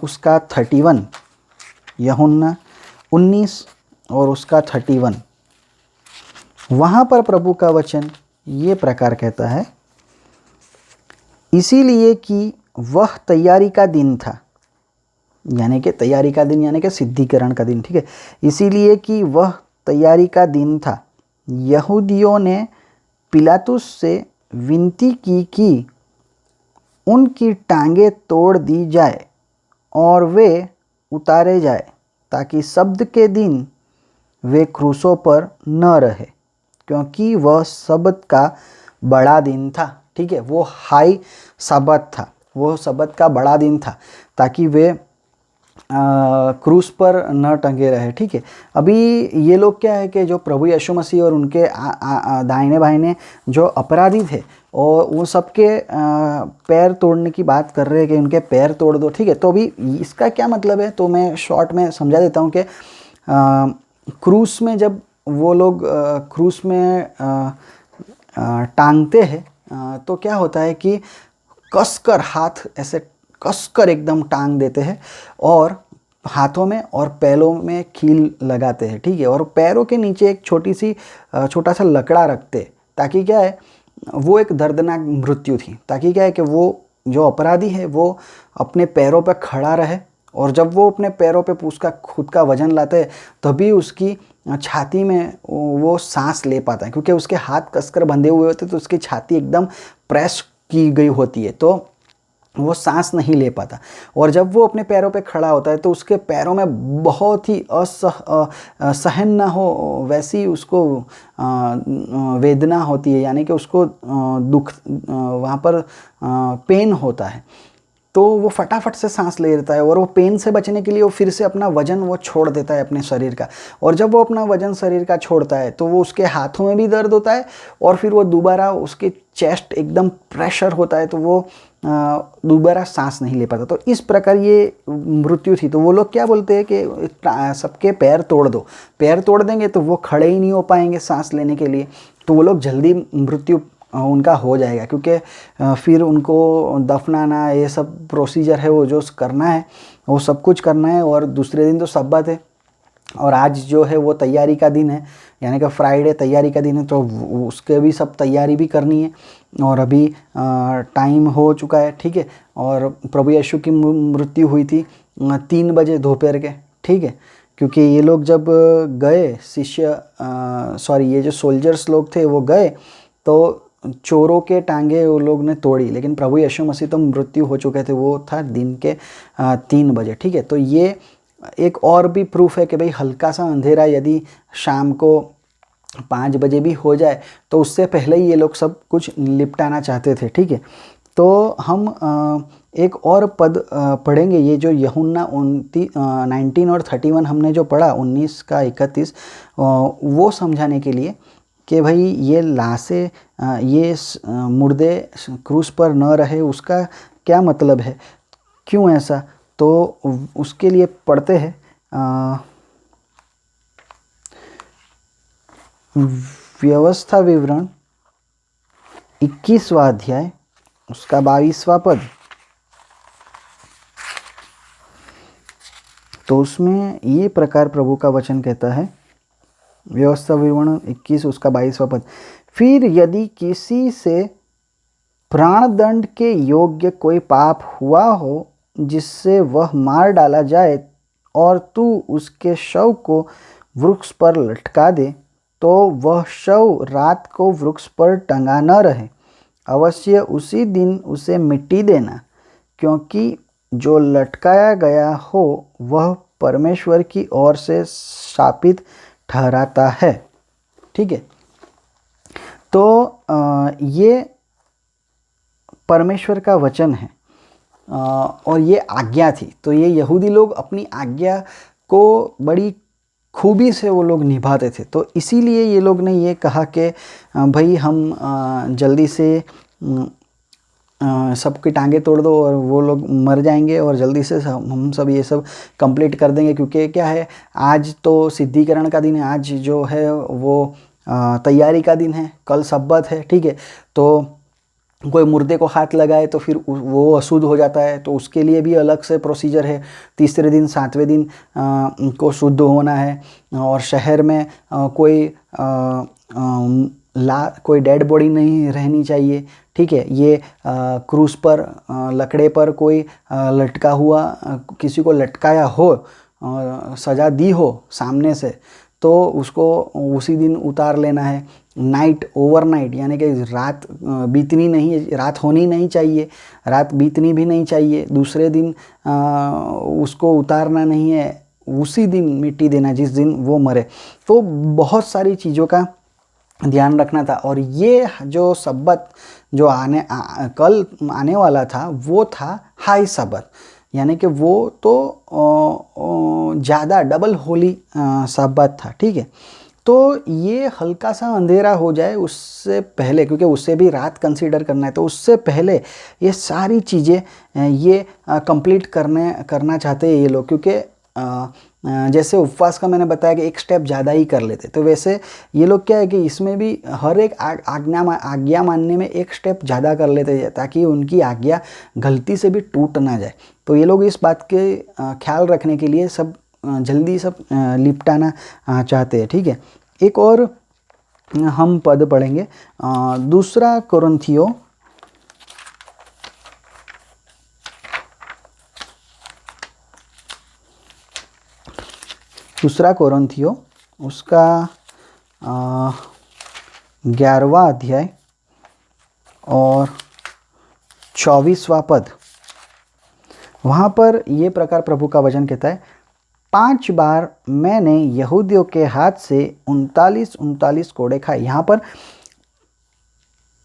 उसका 31, यूहन्ना 19 और उसका 31, वहाँ पर प्रभु का वचन ये प्रकार कहता है, इसीलिए कि वह तैयारी का दिन था, यानी कि तैयारी का दिन यानी कि सिद्धिकरण का दिन, ठीक है। इसीलिए कि वह तैयारी का दिन था, यहूदियों ने पिलातुस से विनती की कि उनकी टांगें तोड़ दी जाए और वे उतारे जाए, ताकि सब्त के दिन वे क्रूसों पर न रहे, क्योंकि वह सब्त का बड़ा दिन था, ठीक है। वो हाई सब्त था, वो सब्त का बड़ा दिन था, ताकि वे क्रूस पर न टंगे रहे, ठीक है। अभी ये लोग क्या है कि जो प्रभु यीशु मसीह और उनके दाहिने बाहिने जो अपराधी थे और वो सबके पैर तोड़ने की बात कर रहे हैं कि उनके पैर तोड़ दो, ठीक है। तो अभी इसका क्या मतलब है, तो मैं शॉर्ट में समझा देता हूँ कि क्रूस में जब वो लोग क्रूस में टांगते हैं तो क्या होता है कि कसकर हाथ ऐसे कसकर एकदम टांग देते हैं और हाथों में और पैरों में कील लगाते हैं, ठीक है। और पैरों के नीचे एक छोटा सा लकड़ा रखते, ताकि क्या है, वो एक दर्दनाक मृत्यु थी, ताकि क्या है कि वो जो अपराधी है वो अपने पैरों पर खड़ा रहे, और जब वो अपने पैरों पे उसका खुद का वजन लाते हैं तभी उसकी छाती में वो सांस ले पाता है, क्योंकि उसके हाथ कसकर बंधे हुए होते तो उसकी छाती एकदम प्रेस की गई होती है, तो वो सांस नहीं ले पाता। और जब वो अपने पैरों पे खड़ा होता है तो उसके पैरों में बहुत ही सहन ना हो वैसी उसको वेदना होती है, यानी कि उसको दुख वहाँ पर पेन होता है। तो वो फटाफट से सांस ले लेता है और वो पेन से बचने के लिए वो फिर से अपना वजन वो छोड़ देता है अपने शरीर का। और जब वो अपना वजन शरीर का छोड़ता है तो वो उसके हाथों में भी दर्द होता है और फिर वो दोबारा उसके चेस्ट एकदम प्रेशर होता है, तो वो दोबारा सांस नहीं ले पाता। तो इस प्रकार ये मृत्यु थी। तो वो लोग क्या बोलते हैं कि सबके पैर तोड़ दो, पैर तोड़ देंगे तो वो खड़े ही नहीं हो पाएंगे सांस लेने के लिए, तो वो लोग जल्दी मृत्यु उनका हो जाएगा, क्योंकि फिर उनको दफनाना ये सब प्रोसीजर है वो जो करना है, वो सब कुछ करना है। और दूसरे दिन तो सब्बत है और आज जो है वो तैयारी का दिन है, यानी कि फ्राइडे तैयारी का दिन है, तो उसके भी सब तैयारी भी करनी है। और अभी टाइम हो चुका है, ठीक है। और प्रभु यीशु की मृत्यु हुई थी 3 बजे दोपहर के, ठीक है। क्योंकि ये लोग जब गए ये जो सोल्जर्स लोग थे वो गए तो चोरों के टांगे वो लोग ने तोड़ी, लेकिन प्रभु यीशु मसीह तो मृत्यु हो चुके थे, वो था दिन के 3 बजे, ठीक है। तो ये एक और भी प्रूफ है कि भाई हल्का सा अंधेरा यदि शाम को 5 बजे भी हो जाए तो उससे पहले ही ये लोग सब कुछ निपटाना चाहते थे, ठीक है। तो हम एक और पद पढ़ेंगे, ये जो यूहन्ना 19 और 31 हमने जो पढ़ा 19 का 31, वो समझाने के लिए कि भाई ये लाशें ये मुर्दे क्रूस पर न रहे, उसका क्या मतलब है, क्यों ऐसा। तो उसके लिए पढ़ते हैं व्यवस्था विवरण 21वां अध्याय उसका 22वां पद। तो उसमें ये प्रकार प्रभु का वचन कहता है, व्यवस्था विवरण 21 उसका 22वां पद, फिर यदि किसी से प्राणदंड के योग्य कोई पाप हुआ हो जिससे वह मार डाला जाए और तू उसके शव को वृक्ष पर लटका दे, तो वह शव रात को वृक्ष पर टंगा न रहे, अवश्य उसी दिन उसे मिट्टी देना, क्योंकि जो लटकाया गया हो वह परमेश्वर की ओर से शापित ठहराता है, ठीक है। तो ये परमेश्वर का वचन है और ये आज्ञा थी। तो ये यहूदी लोग अपनी आज्ञा को बड़ी खूबी से वो लोग निभाते थे, तो इसीलिए ये लोग ने ये कहा कि भाई हम जल्दी से सबकी टांगे तोड़ दो और वो लोग मर जाएंगे और जल्दी से हम सब ये सब कंप्लीट कर देंगे, क्योंकि क्या है आज तो सिद्धिकरण का दिन है, आज जो है वो तैयारी का दिन है, कल सब्बत है, ठीक है। तो कोई मुर्दे को हाथ लगाए तो फिर वो अशुद्ध हो जाता है, तो उसके लिए भी अलग से प्रोसीजर है। तीसरे दिन 7वें दिन को शुद्ध होना है। और शहर में कोई डेड बॉडी नहीं रहनी चाहिए, ठीक है। ये क्रूस पर लकड़े पर कोई लटका हुआ किसी को लटकाया हो, सज़ा दी हो सामने से, तो उसको उसी दिन उतार लेना है। नाइट ओवरनाइट, यानी कि रात बीतनी नहीं, रात होनी नहीं चाहिए, रात बीतनी भी नहीं चाहिए, दूसरे दिन उसको उतारना नहीं है, उसी दिन मिट्टी देना जिस दिन वो मरे। तो बहुत सारी चीज़ों का ध्यान रखना था। और ये जो सब्बत जो कल आने वाला था वो था हाई सब्बत, यानी कि वो तो ज़्यादा डबल होली सब्बत था, ठीक है। तो ये हल्का सा अंधेरा हो जाए उससे पहले, क्योंकि उससे भी रात कंसीडर करना है, तो उससे पहले ये सारी चीज़ें ये कंप्लीट करना चाहते हैं ये लोग, क्योंकि जैसे उपवास का मैंने बताया कि एक स्टेप ज़्यादा ही कर लेते, तो वैसे ये लोग क्या है कि इसमें भी हर एक आज्ञा मानने में एक स्टेप ज़्यादा कर लेते हैं, ताकि उनकी आज्ञा गलती से भी टूट ना जाए। तो ये लोग इस बात के ख्याल रखने के लिए सब जल्दी सब निपटाना चाहते हैं, ठीक है। एक और हम पद पढ़ेंगे, दूसरा कोरिन्थियों 2 कोरिन्थियों उसका 11वां अध्याय और 24वां पद, वहाँ पर ये प्रकार प्रभु का वचन कहता है, 5 बार मैंने यहूदियों के हाथ से 39 कोड़े खाए। यहाँ पर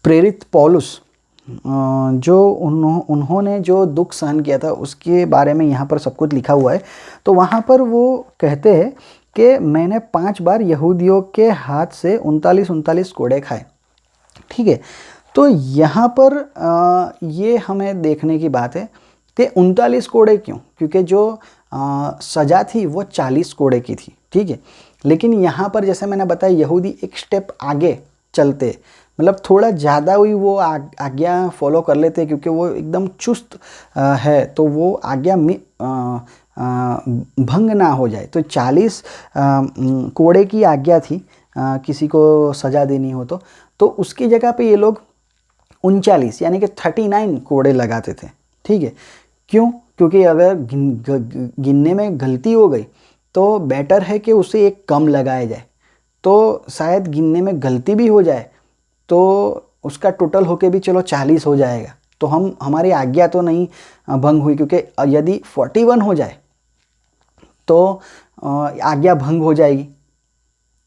प्रेरित पौलुस जो उन्होंने जो दुख सहन किया था उसके बारे में यहाँ पर सब कुछ लिखा हुआ है। तो वहाँ पर वो कहते हैं कि मैंने 5 बार यहूदियों के हाथ से 39 कोड़े खाए। ठीक है, तो यहाँ पर ये हमें देखने की बात है कि 39 कोड़े क्यों, क्योंकि जो सज़ा थी वो 40 कोड़े की थी। ठीक है, लेकिन यहाँ पर जैसे मैंने बताया यहूदी एक स्टेप आगे चलते, मतलब थोड़ा ज़्यादा ही वो आज्ञा फॉलो कर लेते हैं, क्योंकि वो एकदम चुस्त है, तो वो आज्ञा में भंग ना हो जाए। तो 40 कोड़े की आज्ञा थी किसी को सज़ा देनी हो तो उसकी जगह पे ये लोग 39 यानी कि 39 कोड़े लगाते थे। ठीक है, क्यों? क्योंकि अगर गिनने में गलती हो गई तो बेटर है कि उसे एक कम लगाया जाए, तो शायद गिनने में गलती भी हो जाए तो उसका टोटल होके भी चलो 40 हो जाएगा, तो हमारी आज्ञा तो नहीं भंग हुई। क्योंकि यदि 41 हो जाए तो आज्ञा भंग हो जाएगी,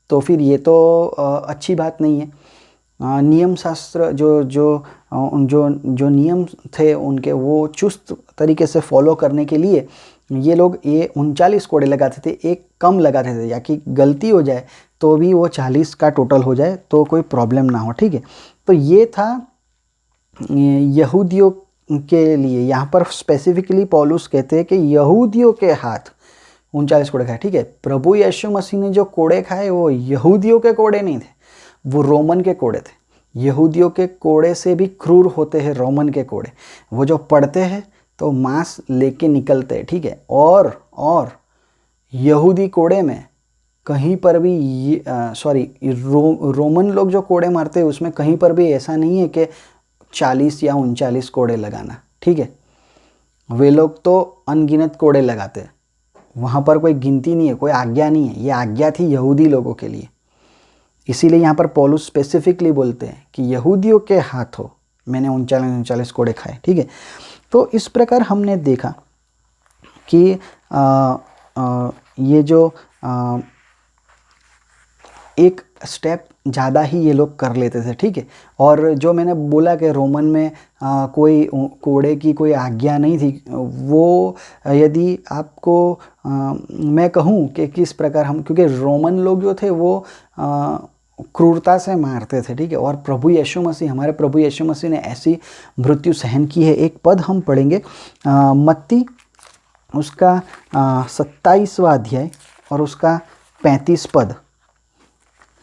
तो फिर ये तो अच्छी बात नहीं है। नियम शास्त्र जो नियम थे उनके, वो चुस्त तरीके से फॉलो करने के लिए ये लोग ये 39 कोड़े लगाते थे, एक कम लगाते थे, या कि गलती हो जाए तो भी वो 40 का टोटल हो जाए तो कोई प्रॉब्लम ना हो। ठीक है, तो ये था यहूदियों के लिए। यहाँ पर स्पेसिफिकली पौलुस कहते हैं कि यहूदियों के हाथ 39 कोड़े खाए। ठीक है, प्रभु यीशु मसीह ने जो कोड़े खाए वो यहूदियों के कोड़े नहीं थे, वो रोमन के कोड़े थे। यहूदियों के कोड़े से भी क्रूर होते हैं रोमन के कोड़े। वो जो पड़ते हैं तो मांस लेके निकलते हैं। ठीक है, और यहूदी कोड़े में कहीं पर भी रोमन लोग जो कोड़े मारते हैं उसमें कहीं पर भी ऐसा नहीं है कि 40 या 39 कोड़े लगाना। ठीक है, वे लोग तो अनगिनत कोड़े लगाते हैं, वहाँ पर कोई गिनती नहीं है, कोई आज्ञा नहीं है। ये आज्ञा थी यहूदी लोगों के लिए। इसीलिए यहाँ पर पौलुस स्पेसिफिकली बोलते हैं कि यहूदियों के हाथों मैंने 39 कोड़े खाए। ठीक है, तो इस प्रकार हमने देखा कि ये जो एक स्टेप ज़्यादा ही ये लोग कर लेते थे। ठीक है, और जो मैंने बोला कि रोमन में कोई कोड़े की कोई आज्ञा नहीं थी, वो यदि आपको मैं कहूँ कि किस प्रकार हम, क्योंकि रोमन लोग जो थे वो क्रूरता से मारते थे। ठीक है, और प्रभु यीशु मसीह, हमारे प्रभु यीशु मसीह ने ऐसी मृत्यु सहन की है। एक पद हम पढ़ेंगे मत्ती उसका 27वां अध्याय और उसका 35 पद।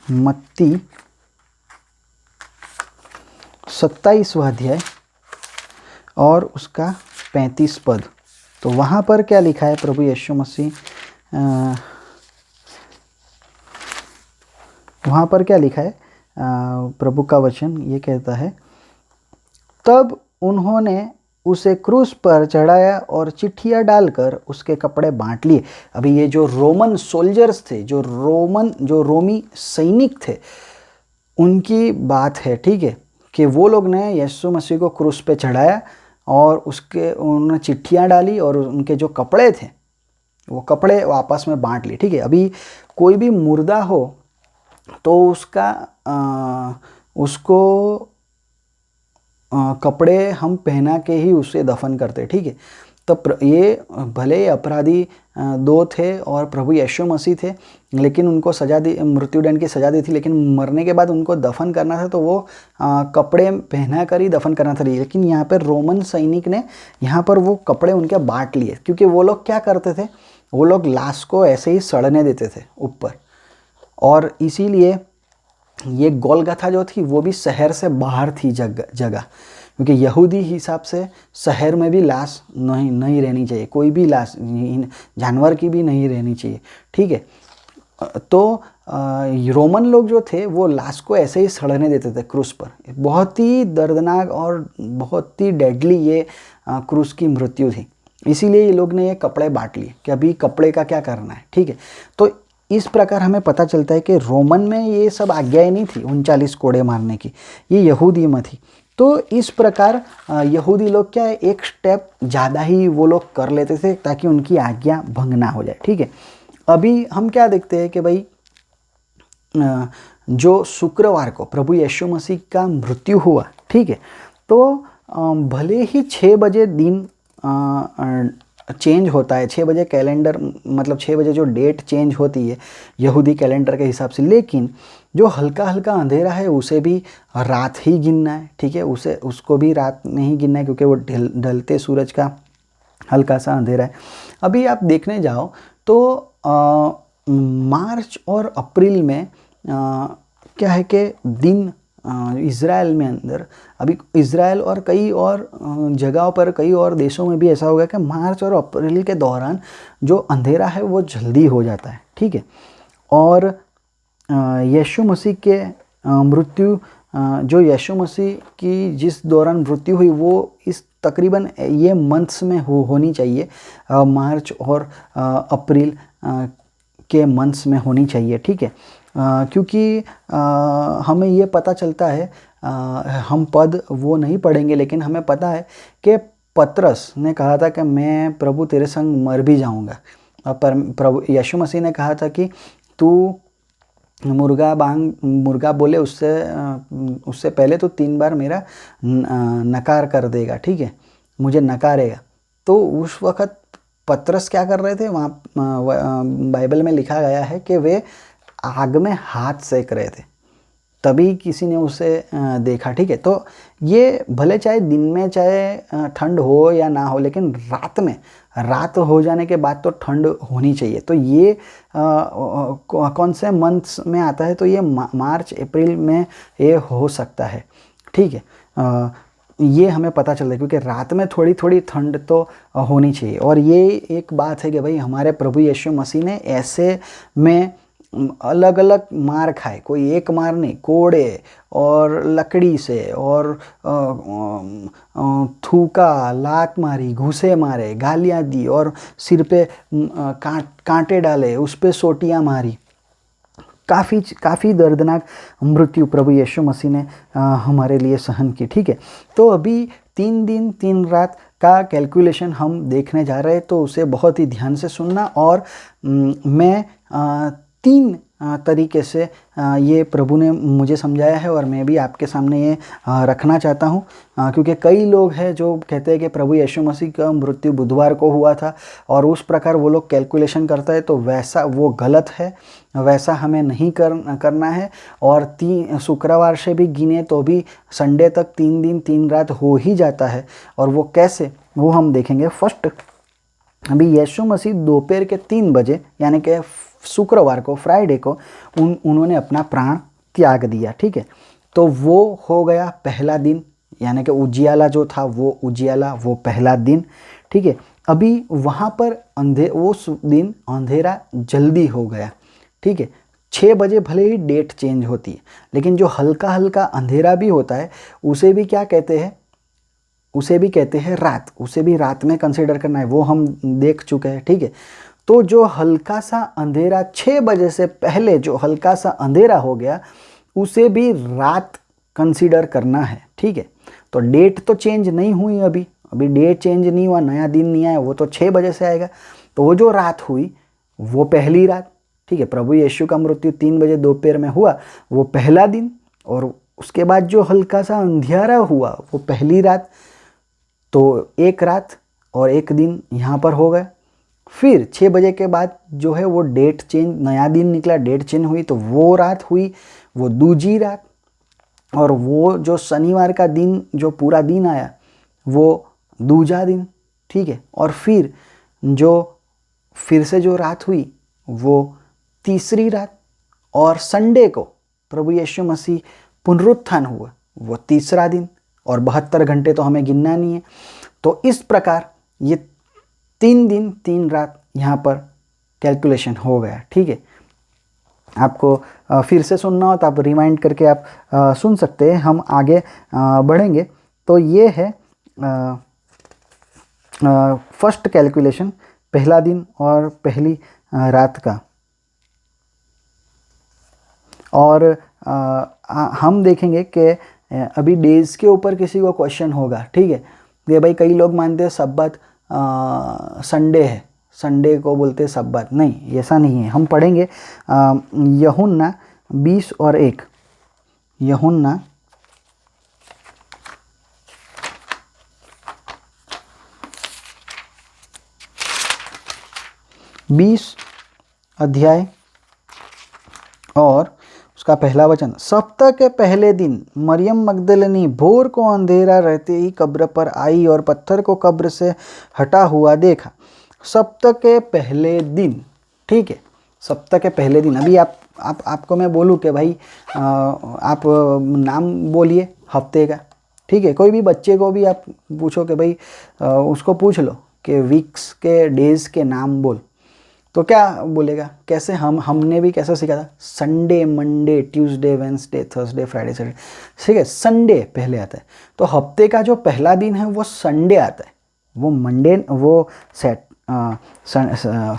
मत्ती 27वां अध्याय और उसका 35 पद। तो वहाँ पर क्या लिखा है? प्रभु यीशु मसीह वहाँ पर क्या लिखा है? प्रभु का वचन ये कहता है, तब उन्होंने उसे क्रूस पर चढ़ाया और चिट्ठियाँ डालकर उसके कपड़े बांट लिए। अभी ये जो रोमन सोल्जर्स थे, जो रोमी सैनिक थे, उनकी बात है। ठीक है, कि वो लोग ने यीशु मसीह को क्रूस पे चढ़ाया और उन्होंने चिट्ठियाँ डाली और उनके जो कपड़े थे वो कपड़े आपस में बांट लिए। ठीक है, अभी कोई भी मुर्दा हो तो उसको कपड़े हम पहना के ही उसे दफन करते। ठीक है, तो ये भले अपराधी दो थे और प्रभु यीशु मसीह थे, लेकिन उनको सजा दी, मृत्युदंड की सजा दी थी, लेकिन मरने के बाद उनको दफन करना था तो वो कपड़े पहना कर ही दफन करना था। लेकिन यहाँ पर रोमन सैनिक ने यहाँ पर वो कपड़े उनके बांट लिए, क्योंकि वो लोग क्या करते थे, वो लोग लाश को ऐसे ही सड़ने देते थे ऊपर, और इसीलिए ये गोलगथा जो थी वो भी शहर से बाहर थी जगह, क्योंकि यहूदी हिसाब से शहर में भी लाश नहीं रहनी चाहिए, कोई भी लाश जानवर की भी नहीं रहनी चाहिए। ठीक है, तो रोमन लोग जो थे वो लाश को ऐसे ही सड़ने देते थे क्रूस पर। बहुत ही दर्दनाक और बहुत ही डेडली ये क्रूस की मृत्यु थी। इसीलिए ये लोग ने ये कपड़े बांट लिए कि अभी कपड़े का क्या करना है। ठीक है, तो इस प्रकार हमें पता चलता है कि रोमन में ये सब आज्ञाएं नहीं थी 39 कोड़े मारने की, ये यहूदी में थी। तो इस प्रकार यहूदी लोग क्या है, एक स्टेप ज़्यादा ही वो लोग कर लेते थे ताकि उनकी आज्ञा भंग ना हो जाए। ठीक है, अभी हम क्या देखते हैं कि भाई जो शुक्रवार को प्रभु यीशु मसीह का मृत्यु हुआ, ठीक है, तो भले ही 6 बजे दिन चेंज होता है, 6 बजे कैलेंडर, मतलब 6 बजे जो डेट चेंज होती है यहूदी कैलेंडर के हिसाब से, लेकिन जो हल्का हल्का अंधेरा है उसे भी रात ही गिनना है। ठीक है, उसको भी रात में ही गिनना है क्योंकि वो ढलते सूरज का हल्का सा अंधेरा है। अभी आप देखने जाओ तो मार्च और अप्रैल में क्या है कि दिन इज़राइल में अंदर, अभी इज़राइल और कई और जगहों पर, कई और देशों में भी ऐसा होगा कि मार्च और अप्रैल के दौरान जो अंधेरा है वो जल्दी हो जाता है। ठीक है, और यीशु मसीह के मृत्यु, जो यीशु मसीह की जिस दौरान मृत्यु हुई वो इस तकरीबन ये मंथ्स में होनी चाहिए, मार्च और अप्रैल के मंथ्स में होनी चाहिए। ठीक है, क्योंकि हमें ये पता चलता है, हम पद वो नहीं पढ़ेंगे लेकिन हमें पता है कि पतरस ने कहा था कि मैं प्रभु तेरे संग मर भी जाऊंगा, पर प्रभु यीशु मसीह ने कहा था कि तू मुर्गा बोले उससे पहले तो 3 बार मेरा नकार कर देगा। ठीक है, मुझे नकारेगा। तो उस वक़्त पतरस क्या कर रहे थे, वहाँ बाइबल में लिखा गया है कि वे आग में हाथ सेक रहे थे, तभी किसी ने उसे देखा। ठीक है, तो ये भले चाहे दिन में चाहे ठंड हो या ना हो, लेकिन रात हो जाने के बाद तो ठंड होनी चाहिए। तो ये कौन से मंथ्स में आता है, तो ये मार्च अप्रैल में ये हो सकता है। ठीक है, ये हमें पता चलता है क्योंकि रात में थोड़ी थोड़ी ठंड तो होनी चाहिए। और ये एक बात है कि भाई हमारे प्रभु यीशु मसीह ने ऐसे में अलग अलग मार खाए, कोई एक मार नहीं, कोड़े और लकड़ी से और थूका, लात मारी, घूसे मारे, गालियाँ दी और सिर पे कांटे डाले, उस पे सोटियाँ मारी, काफ़ी दर्दनाक मृत्यु प्रभु यीशु मसीह ने हमारे लिए सहन की। ठीक है, तो अभी 3 दिन 3 रात का कैलकुलेशन हम देखने जा रहे हैं, तो उसे बहुत ही ध्यान से सुनना। और मैं 3 तरीके से ये प्रभु ने मुझे समझाया है और मैं भी आपके सामने ये रखना चाहता हूँ, क्योंकि कई लोग हैं जो कहते हैं कि प्रभु यीशु मसीह का मृत्यु बुधवार को हुआ था और उस प्रकार वो लोग कैलकुलेशन करता है, तो वैसा वो गलत है, वैसा हमें नहीं करना है। और शुक्रवार से भी गिने तो भी संडे तक 3 दिन 3 रात हो ही जाता है। और वो कैसे, वो हम देखेंगे। फर्स्ट, अभी यीशु मसीह दोपहर के 3 बजे यानी कि शुक्रवार को, फ्राइडे को उन्होंने अपना प्राण त्याग दिया। ठीक है, तो वो हो गया पहला दिन, यानी कि उजियाला जो था वो उजियाला, वो पहला दिन। ठीक है, अभी वहाँ पर उस दिन अंधेरा जल्दी हो गया। ठीक है, 6 बजे भले ही डेट चेंज होती है, लेकिन जो हल्का हल्का अंधेरा भी होता है उसे भी क्या कहते हैं, उसे भी कहते हैं रात, उसे भी रात में कंसिडर करना है, वो हम देख चुके हैं। ठीक है, तो जो हल्का सा अंधेरा 6 बजे से पहले जो हल्का सा अंधेरा हो गया उसे भी रात कंसिडर करना है। ठीक है, तो डेट तो चेंज नहीं हुई, अभी डेट चेंज नहीं हुआ, नया दिन नहीं आया, वो तो 6 बजे से आएगा। तो वो जो रात हुई वो पहली रात। ठीक है, प्रभु यीशु का मृत्यु 3 बजे दोपहर में हुआ, वो पहला दिन। और उसके बाद जो हल्का सा अंधेरा हुआ वो पहली रात। तो एक रात और एक दिन यहाँ पर हो गए। फिर 6 बजे के बाद जो है वो डेट चेंज, नया दिन निकला, डेट चेंज हुई, तो वो रात हुई, वो दूजी रात। और वो जो शनिवार का दिन जो पूरा दिन आया वो दूजा दिन। ठीक है, और फिर से जो रात हुई वो तीसरी रात। और संडे को प्रभु यीशु मसीह पुनरुत्थान हुआ, वो तीसरा दिन। और 72 घंटे तो हमें गिनना नहीं है। तो इस प्रकार ये 3 दिन 3 रात यहाँ पर कैलकुलेशन हो गया। ठीक है, आपको फिर से सुनना हो तो आप रिमाइंड करके आप सुन सकते हैं। हम आगे बढ़ेंगे। तो ये है फर्स्ट कैलकुलेशन, पहला दिन और पहली रात का। और हम देखेंगे कि अभी डेज़ के ऊपर किसी को क्वेश्चन होगा, ठीक है। ये भाई कई लोग मानते हैं सब्बात संडे है, संडे को बोलते हैं सब्बात। नहीं, ऐसा नहीं है। हम पढ़ेंगे यूहन्ना 20 और 1, यूहन्ना 20 अध्याय और उसका पहला वचन। सप्ताह के पहले दिन मरियम मगदलिनी भोर को अंधेरा रहते ही कब्र पर आई और पत्थर को कब्र से हटा हुआ देखा। सप्ताह के पहले दिन, ठीक है, सप्ताह के पहले दिन। अभी आपको मैं बोलूँ कि भाई आप नाम बोलिए हफ्ते का, ठीक है। कोई भी बच्चे को भी आप पूछो कि भाई उसको पूछ लो कि वीक्स के डेज़ के नाम बोल, तो क्या बोलेगा? कैसे हमने भी कैसे सीखा था? Sunday, Monday, Tuesday, Wednesday, Thursday, Friday, Saturday, ठीक है। संडे पहले आता है, तो हफ्ते का जो पहला दिन है वो संडे आता है। वो मंडे, वो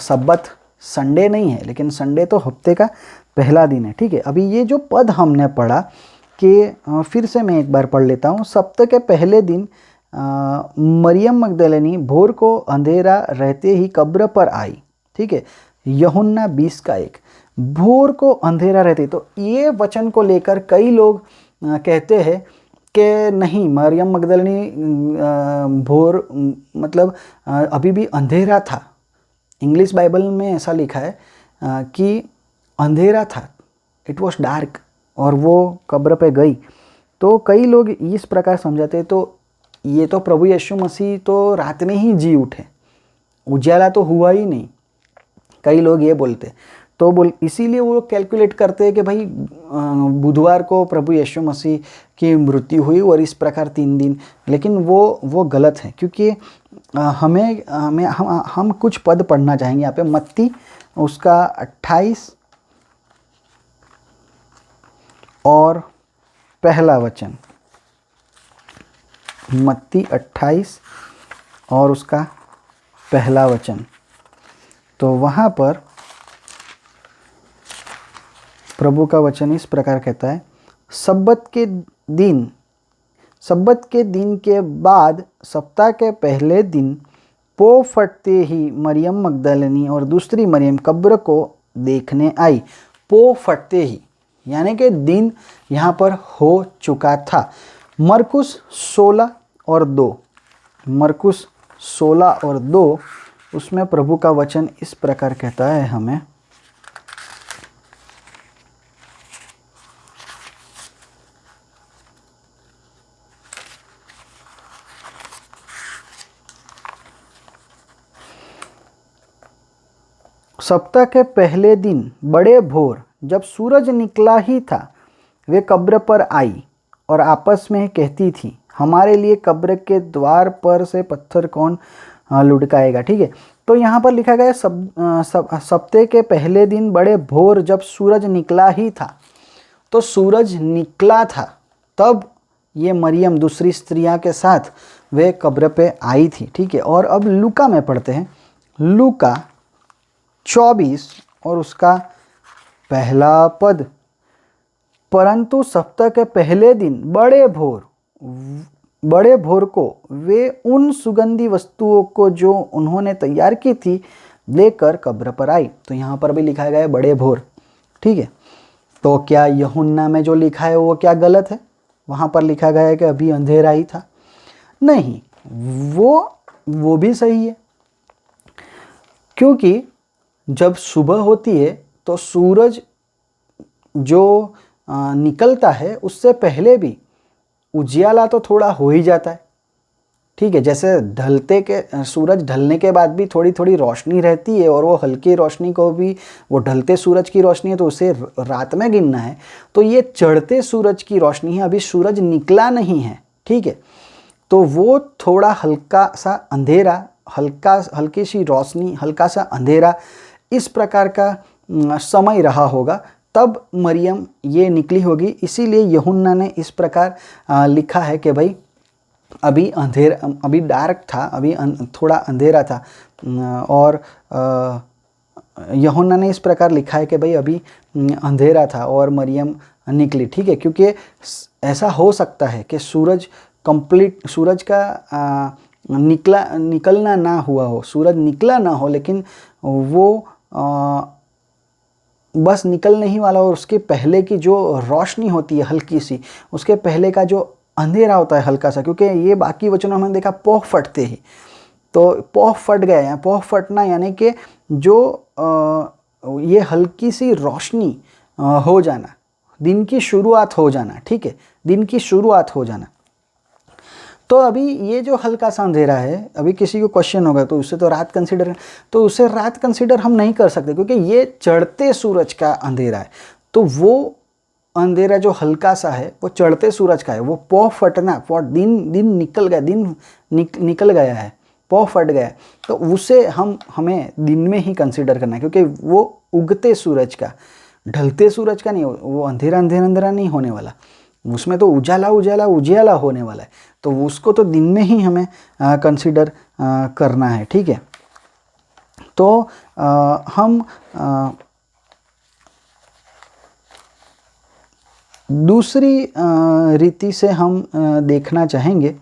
सब्बत संडे नहीं है, लेकिन संडे तो हफ्ते का पहला दिन है, ठीक है। अभी ये जो पद हमने पढ़ा कि फिर से मैं एक बार पढ़ लेता हूँ। सप्ताह के पहले दिन मरियम मगदलिनी भोर को अंधेरा रहते ही कब्र पर आई, ठीक है। यूहन्ना 20 का 1, भोर को अंधेरा रहते। तो ये वचन को लेकर कई लोग कहते हैं कि नहीं, मरियम मगदलिनी भोर मतलब अभी भी अंधेरा था। इंग्लिश बाइबल में ऐसा लिखा है कि अंधेरा था, इट वॉज डार्क, और वो कब्र पे गई। तो कई लोग इस प्रकार समझाते हैं। तो ये तो प्रभु यीशु मसीह तो रात में ही जी उठे, उजाला तो हुआ ही नहीं, कई लोग ये बोलते। तो इसीलिए वो कैलकुलेट करते हैं कि भाई बुधवार को प्रभु यीशु मसीह की मृत्यु हुई और इस प्रकार 3 दिन। लेकिन वो गलत है, क्योंकि हम कुछ पद पढ़ना चाहेंगे यहाँ पे। मत्ती उसका 28 और पहला वचन, मत्ती 28 और उसका पहला वचन। तो वहाँ पर प्रभु का वचन इस प्रकार कहता है, सब्बत के दिन के बाद सप्ताह के पहले दिन पो फटते ही मरियम मगदलिनी और दूसरी मरियम कब्र को देखने आई। पो फटते ही यानी कि दिन यहाँ पर हो चुका था। मरकुस 16 और 2, मरकुस 16 और 2, उसमें प्रभु का वचन इस प्रकार कहता है हमें, सप्ताह के पहले दिन बड़े भोर जब सूरज निकला ही था, वे कब्र पर आई और आपस में कहती थी, हमारे लिए कब्र के द्वार पर से पत्थर कौन लुढ़काएगा, ठीक है। तो यहाँ पर लिखा गया सप्ताह के पहले दिन बड़े भोर जब सूरज निकला ही था। तो सूरज निकला था तब ये मरियम दूसरी स्त्रियां के साथ वे कब्र पे आई थी, ठीक है। और अब लूका में पढ़ते हैं, लूका 24 और उसका पहला पद। परंतु सप्ताह के पहले दिन बड़े भोर को वे उन सुगंधी वस्तुओं को जो उन्होंने तैयार की थी लेकर कब्र पर आई। तो यहाँ पर भी लिखा गया है बड़े भोर, ठीक है। तो क्या यूहन्ना में जो लिखा है वो क्या गलत है? वहाँ पर लिखा गया है कि अभी अंधेरा ही था। नहीं, वो भी सही है, क्योंकि जब सुबह होती है तो सूरज जो निकलता है उससे पहले भी उजियाला तो थोड़ा हो ही जाता है, ठीक है। जैसे सूरज ढलने के बाद भी थोड़ी थोड़ी रोशनी रहती है, और वो हल्की रोशनी को भी, वो ढलते सूरज की रोशनी है तो उसे रात में गिनना है। तो ये चढ़ते सूरज की रोशनी है, अभी सूरज निकला नहीं है, ठीक है। तो वो थोड़ा हल्का सा अंधेरा, हल्की सी रोशनी, हल्का सा अंधेरा, इस प्रकार का समय रहा होगा, तब मरियम ये निकली होगी। इसीलिए यूहन्ना ने इस प्रकार लिखा है कि भाई अभी डार्क था, अभी थोड़ा अंधेरा था, और यूहन्ना ने इस प्रकार लिखा है कि भाई अभी अंधेरा था और मरियम निकली, ठीक है, क्योंकि ऐसा हो सकता है कि सूरज का निकलना ना हुआ हो, सूरज निकला ना हो, लेकिन वो बस निकलने ही वाला, और उसके पहले की जो रोशनी होती है हल्की सी, उसके पहले का जो अंधेरा होता है हल्का सा, क्योंकि ये बाकी वचनों में देखा पोह फटते ही, तो पोह फट गए हैं। पोह फटना यानी कि जो ये हल्की सी रोशनी हो जाना, दिन की शुरुआत हो जाना, ठीक है, दिन की शुरुआत हो जाना। तो अभी ये जो हल्का सा अंधेरा है, अभी किसी को क्वेश्चन होगा तो उससे तो रात कंसिडर, तो उससे रात कंसिडर हम नहीं कर सकते, क्योंकि ये चढ़ते सूरज का अंधेरा है। तो वो अंधेरा जो हल्का सा है वो चढ़ते सूरज का है, वो पौ फटना, दिन निकल गया, निकल गया है, पौ फट गया, तो उसे हमें दिन में ही कंसिडर करना है, क्योंकि वो उगते सूरज का, ढलते सूरज का नहीं, वो अंधेरा नहीं होने वाला, उसमें तो उजाला होने वाला है, तो उसको तो दिन में ही हमें कंसिडर करना है, ठीक है। तो हम दूसरी रीति से हम देखना चाहेंगे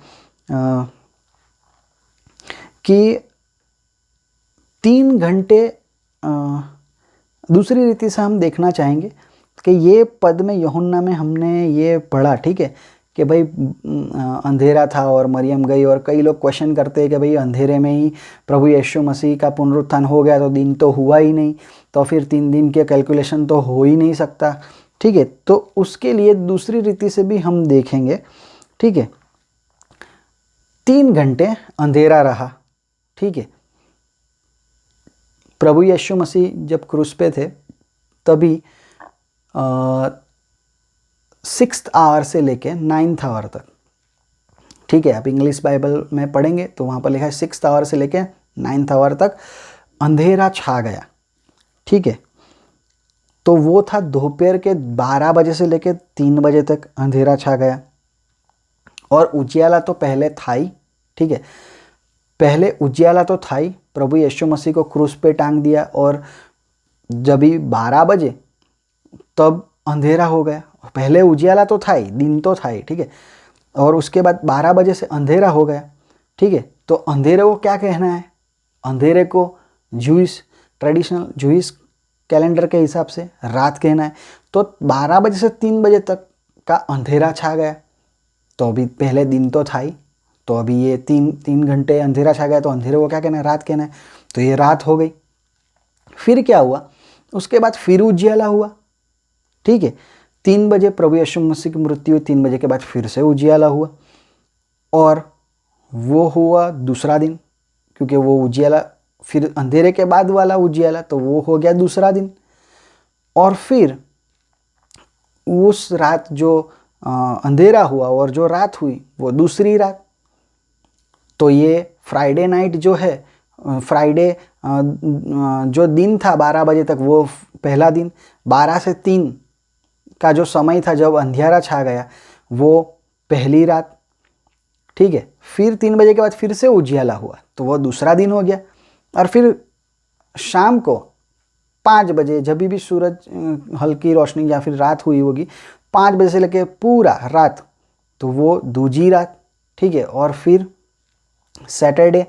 कि 3 घंटे, दूसरी रीति से हम देखना चाहेंगे कि ये पद में यूहन्ना में हमने ये पढ़ा, ठीक है, कि भाई अंधेरा था और मरियम गई, और कई लोग क्वेश्चन करते हैं कि भाई अंधेरे में ही प्रभु यीशु मसीह का पुनरुत्थान हो गया, तो दिन तो हुआ ही नहीं, तो फिर 3 दिन के कैलकुलेशन तो हो ही नहीं सकता, ठीक है। तो उसके लिए दूसरी रीति से भी हम देखेंगे, ठीक है। 3 घंटे अंधेरा रहा, ठीक है, प्रभु यीशु मसीह जब क्रूस पे थे तभी 6th आवर से लेके 9th आवर तक, ठीक है, आप इंग्लिश बाइबल में पढ़ेंगे तो वहाँ पर लिखा है 6th आवर से लेके 9th आवर तक अंधेरा छा गया, ठीक है। तो वो था दोपहर के 12 बजे से लेके 3 बजे तक अंधेरा छा गया, और उजियाला तो पहले था ही, ठीक है, पहले उजियाला तो था ही, प्रभु यीशु मसीह को क्रूस पे टांग दिया, और जब भी 12 बजे तब अंधेरा हो गया। पहले उजियाला तो था ही, दिन तो था ही, ठीक है, और उसके बाद 12 बजे से अंधेरा हो गया, ठीक है। तो अंधेरे को क्या कहना है? अंधेरे को ट्रेडिशनल जूइश कैलेंडर के हिसाब से रात कहना है। तो 12 बजे से 3 बजे तक का अंधेरा छा गया, तो अभी पहले दिन तो था ही, तो अभी ये 3 घंटे अंधेरा छा गया, तो अंधेरे को क्या कहना है? रात कहना है, तो ये रात हो गई। फिर क्या हुआ? उसके बाद फिर उजियाला हुआ, ठीक है, 3 बजे प्रभु यीशु मसीह की मृत्यु, 3 बजे के बाद फिर से उजियाला हुआ, और वो हुआ दूसरा दिन, क्योंकि वो उजियाला फिर अंधेरे के बाद वाला उजियाला, तो वो हो गया दूसरा दिन। और फिर उस रात जो अंधेरा हुआ और जो रात हुई वो दूसरी रात। तो ये फ्राइडे नाइट जो है, फ्राइडे जो दिन था 12 बजे तक, वो पहला दिन, 12 से 3 का जो समय था जब अंधेरा छा गया, वो पहली रात, ठीक है। फिर 3 बजे के बाद फिर से उजियाला हुआ, तो वो दूसरा दिन हो गया। और फिर शाम को 5 बजे जब भी सूरज हल्की रोशनी या फिर रात हुई होगी, 5 बजे से लेके पूरा रात, तो वो दूजी रात, ठीक है। और फिर सैटरडे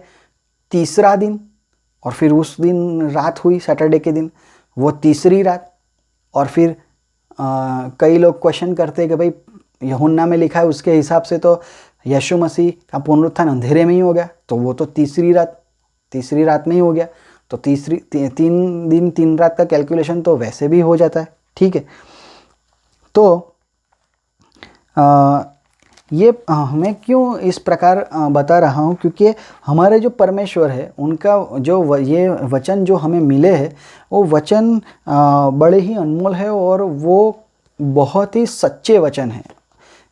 तीसरा दिन, और फिर उस दिन रात हुई सैटरडे के दिन, वो तीसरी रात। और फिर कई लोग क्वेश्चन करते हैं कि भाई यूहन्ना में लिखा है उसके हिसाब से तो यीशु मसीह का पुनरुत्थान अंधेरे में ही हो गया, तो वो तो तीसरी रात में ही हो गया। तो 3 दिन 3 रात का कैलकुलेशन तो वैसे भी हो जाता है, ठीक है। तो ये मैं क्यों इस प्रकार बता रहा हूँ, क्योंकि हमारे जो परमेश्वर है उनका जो ये वचन जो हमें मिले हैं, वो वचन बड़े ही अनमोल है, और वो बहुत ही सच्चे वचन हैं।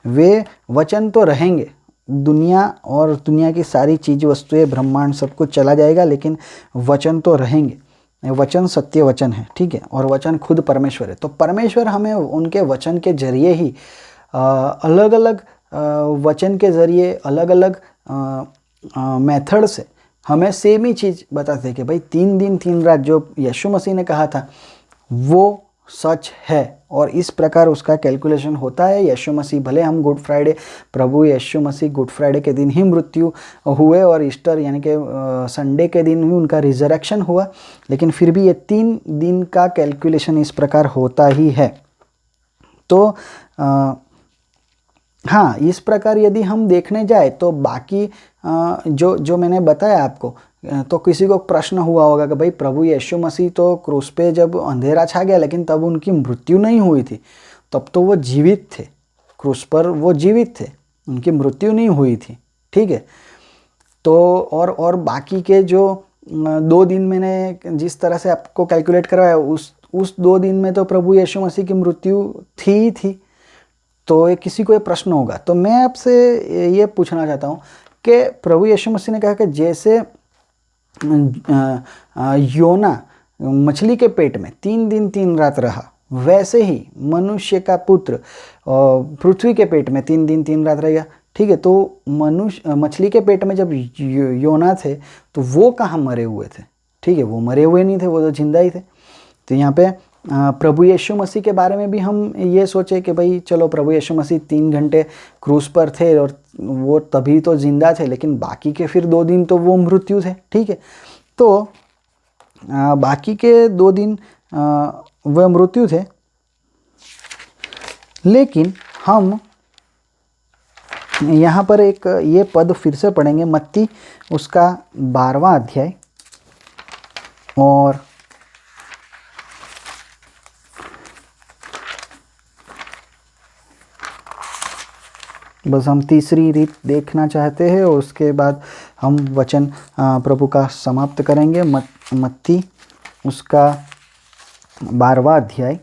वे वचन तो रहेंगे, दुनिया और दुनिया की सारी चीज़ वस्तुएं ब्रह्मांड सब कुछ चला जाएगा, लेकिन वचन तो रहेंगे। वचन सत्य वचन है, ठीक है, और वचन खुद परमेश्वर है। तो परमेश्वर हमें उनके वचन के जरिए ही अलग अलग वचन के ज़रिए अलग अलग मेथड से हमें सेम ही चीज़ बताते हैं कि भाई 3 दिन 3 रात जो यीशु मसीह ने कहा था वो सच है, और इस प्रकार उसका कैलकुलेशन होता है। यीशु मसीह भले हम गुड फ्राइडे, प्रभु यीशु मसीह गुड फ्राइडे के दिन ही मृत्यु हुए और ईस्टर यानी कि संडे के दिन ही उनका रिजरेक्शन हुआ, लेकिन फिर भी ये 3 दिन का कैलकुलेशन इस प्रकार होता ही है। तो हाँ, इस प्रकार यदि हम देखने जाए तो बाकी जो मैंने बताया आपको, तो किसी को प्रश्न हुआ होगा कि भाई प्रभु यीशु मसीह तो क्रूस पे जब अंधेरा छा गया लेकिन तब उनकी मृत्यु नहीं हुई थी, तब तो वो जीवित थे, क्रूस पर वो जीवित थे, उनकी मृत्यु नहीं हुई थी, ठीक है। तो और बाकी के जो 2 दिन मैंने जिस तरह से आपको कैलकुलेट करवाया, उस 2 दिन में तो प्रभु यीशु मसीह की मृत्यु थी। तो ये किसी को ये प्रश्न होगा, तो मैं आपसे ये पूछना चाहता हूँ कि प्रभु यीशु मसीह ने कहा कि जैसे योना मछली के पेट में 3 दिन 3 रात रहा, वैसे ही मनुष्य का पुत्र पृथ्वी के पेट में 3 दिन 3 रात रहेगा, ठीक है। तो मछली के पेट में जब योना थे तो वो कहाँ मरे हुए थे, ठीक है, वो मरे हुए नहीं थे, वो तो जिंदा ही थे। तो यहाँ पे प्रभु यीशु मसीह के बारे में भी हम ये सोचे कि भाई चलो प्रभु यीशु मसीह 3 घंटे क्रूस पर थे और वो तभी तो जिंदा थे, लेकिन बाकी के फिर 2 दिन तो वो मृत्यु थे, ठीक है। तो बाकी के 2 दिन वह मृत्यु थे, लेकिन हम यहाँ पर एक ये पद फिर से पढ़ेंगे, मत्ती उसका 12वां अध्याय, और बस हम तीसरी रीत देखना चाहते हैं और उसके बाद हम वचन प्रभु का समाप्त करेंगे। मत्ती उसका 12वां अध्याय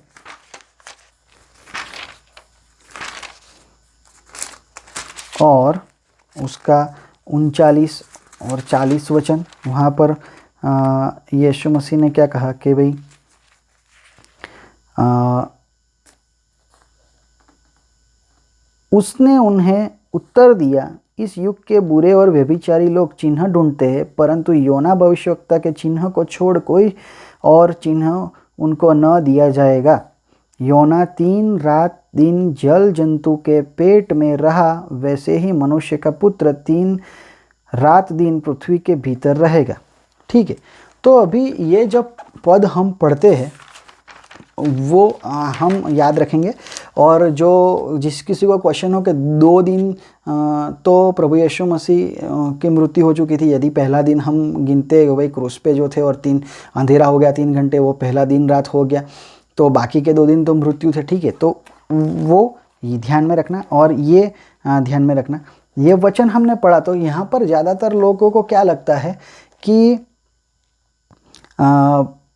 और उसका 39 और 40 वचन। वहाँ पर यीशु मसीह ने क्या कहा कि भाई उसने उन्हें उत्तर दिया, इस युग के बुरे और व्यभिचारी लोग चिन्ह ढूंढते हैं, परंतु योना भविष्यवक्ता के चिन्ह को छोड़ कोई और चिन्ह उनको न दिया जाएगा। योना 3 रात दिन जल जंतु के पेट में रहा, वैसे ही मनुष्य का पुत्र 3 रात दिन पृथ्वी के भीतर रहेगा, ठीक है। तो अभी ये जब पद हम पढ़ते हैं वो हम याद रखेंगे, और जो जिस किसी को क्वेश्चन हो कि 2 दिन तो प्रभु यीशु मसीह की मृत्यु हो चुकी थी, यदि पहला दिन हम गिनते भाई क्रूस पे जो थे और 3 अंधेरा हो गया 3 घंटे, वो पहला दिन रात हो गया, तो बाकी के 2 दिन तो मृत्यु थे, ठीक है। तो वो ये ध्यान में रखना, और ये ध्यान में रखना ये वचन हमने पढ़ा। तो यहाँ पर ज़्यादातर लोगों को क्या लगता है कि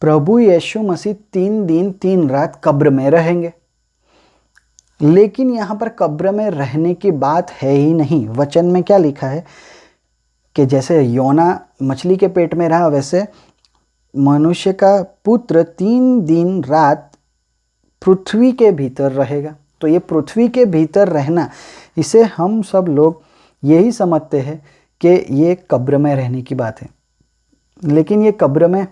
प्रभु यीशु मसीह 3 दिन 3 रात कब्र में रहेंगे, लेकिन यहाँ पर कब्र में रहने की बात है ही नहीं। वचन में क्या लिखा है कि जैसे योना मछली के पेट में रहा, वैसे मनुष्य का पुत्र 3 दिन रात पृथ्वी के भीतर रहेगा। तो ये पृथ्वी के भीतर रहना, इसे हम सब लोग यही समझते हैं कि ये कब्र में रहने की बात है, लेकिन ये कब्र में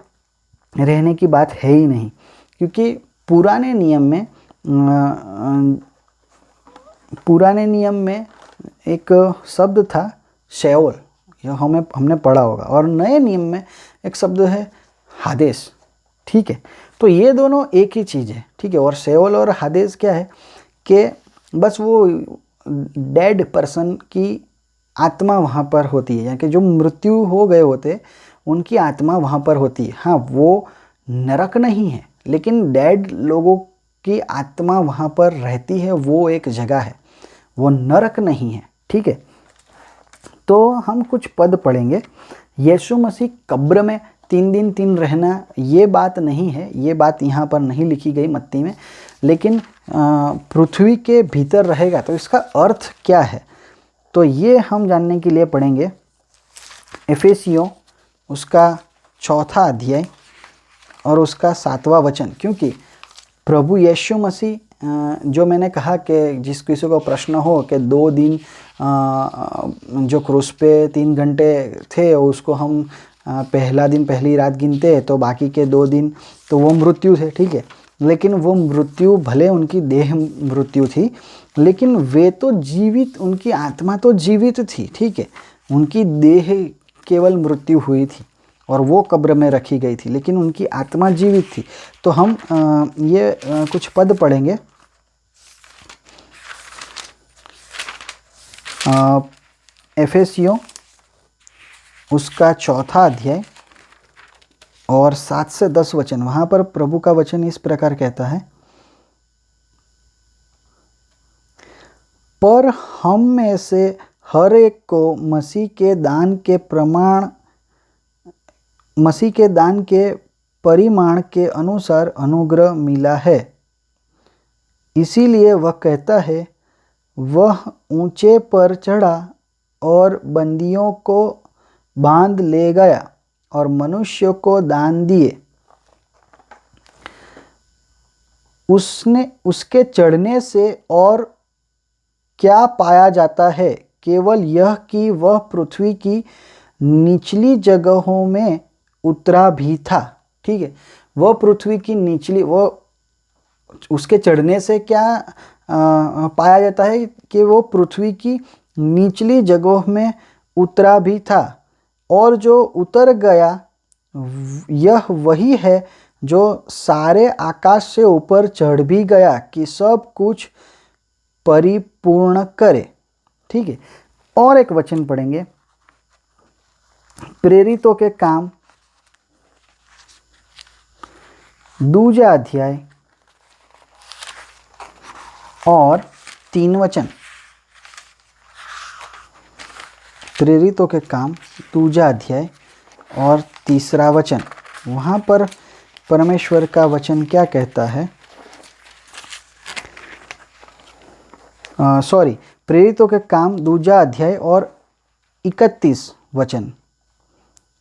रहने की बात है ही नहीं, क्योंकि पुराने नियम में एक शब्द था शेओल, यह हमने पढ़ा होगा, और नए नियम में एक शब्द है हादेस, ठीक है। तो ये दोनों एक ही चीज़ है, ठीक है। और शेओल और हादेस क्या है कि बस वो डेड पर्सन की आत्मा वहाँ पर होती है, यानी कि जो मृत्यु हो गए होते उनकी आत्मा वहाँ पर होती है। हाँ, वो नरक नहीं है, लेकिन डेड लोगों की आत्मा वहाँ पर रहती है, वो एक जगह है, वो नरक नहीं है, ठीक है। तो हम कुछ पद पढ़ेंगे। यीशु मसीह कब्र में 3 दिन 3 रहना, ये बात नहीं है, ये बात यहाँ पर नहीं लिखी गई मत्ती में, लेकिन पृथ्वी के भीतर रहेगा। तो इसका अर्थ क्या है, तो ये हम जानने के लिए पढ़ेंगे एफेसियों उसका 4वां अध्याय और उसका 7वां वचन, क्योंकि प्रभु यीशु मसीह जो मैंने कहा कि जिस किसी को प्रश्न हो कि 2 दिन जो क्रूस पे 3 घंटे थे उसको हम पहला दिन पहली रात गिनते तो बाकी के 2 दिन तो वो मृत्यु थे, ठीक है। लेकिन वो मृत्यु भले उनकी देह मृत्यु थी, लेकिन वे तो जीवित, उनकी आत्मा तो जीवित थी, ठीक है। उनकी देह केवल मृत्यु हुई थी और वो कब्र में रखी गई थी, लेकिन उनकी आत्मा जीवित थी। तो हम ये कुछ पद पढ़ेंगे। एफेसियों उसका 4था अध्याय और 7 से 10 वचन। वहाँ पर प्रभु का वचन इस प्रकार कहता है, पर हम में से हर एक को मसीह के दान के परिमाण के अनुसार अनुग्रह मिला है। इसीलिए वह कहता है, वह ऊंचे पर चढ़ा और बंदियों को बांध ले गया और मनुष्यों को दान दिए। उसके चढ़ने से और क्या पाया जाता है? केवल यह कि वह पृथ्वी की निचली जगहों में उतरा भी था, ठीक है। वह पृथ्वी की निचली, वो उसके चढ़ने से क्या पाया जाता है कि वो पृथ्वी की निचली जगहों में उतरा भी था, और जो उतर गया यह वही है जो सारे आकाश से ऊपर चढ़ भी गया कि सब कुछ परिपूर्ण करे, ठीक है। और एक वचन पढ़ेंगे, प्रेरितों के काम 2 अध्याय और 3 वचन। प्रेरितों के काम 2 अध्याय और 3 वचन। वहाँ पर परमेश्वर का वचन क्या कहता है? प्रेरितों के काम 2 अध्याय और 31 वचन,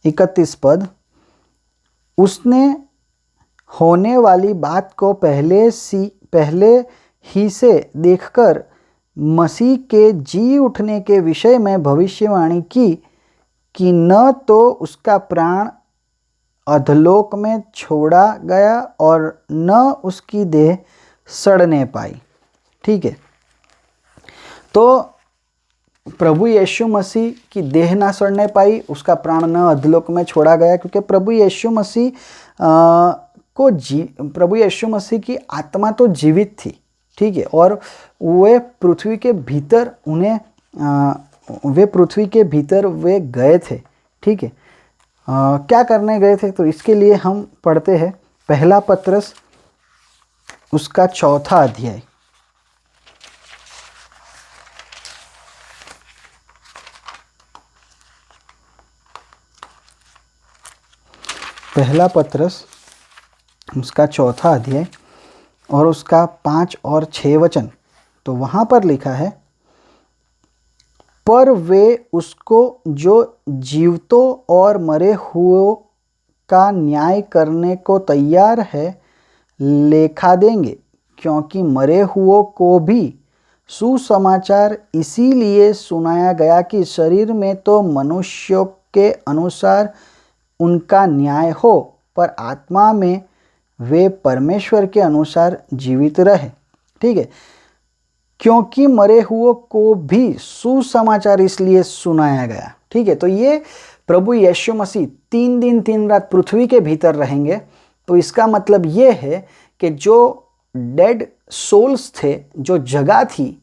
31 पद। उसने होने वाली बात को पहले ही से देखकर मसीह के जी उठने के विषय में भविष्यवाणी की कि न तो उसका प्राण अधलोक में छोड़ा गया और न उसकी देह सड़ने पाई, ठीक है। तो प्रभु यीशु मसीह की देह ना सड़ने पाई, उसका प्राण न अधलोक में छोड़ा गया, क्योंकि प्रभु यीशु मसीह की आत्मा तो जीवित थी, ठीक है। और वे पृथ्वी के भीतर वे गए थे, ठीक है। क्या करने गए थे? तो इसके लिए हम पढ़ते हैं पहला पत्रस उसका 4था अध्याय। पहला पत्रस उसका 4था अध्याय और उसका 5 और 6 वचन। तो वहाँ पर लिखा है, पर वे उसको जो जीवतों और मरे हुओं का न्याय करने को तैयार है लेखा देंगे, क्योंकि मरे हुओं को भी सुसमाचार इसीलिए सुनाया गया कि शरीर में तो मनुष्यों के अनुसार उनका न्याय हो, पर आत्मा में वे परमेश्वर के अनुसार जीवित रहे, ठीक है। क्योंकि मरे हुओं को भी सुसमाचार इसलिए सुनाया गया, ठीक है। तो ये प्रभु यीशु मसीह 3 दिन 3 रात पृथ्वी के भीतर रहेंगे। तो इसका मतलब ये है कि जो डेड सोल्स थे, जो जगह थी,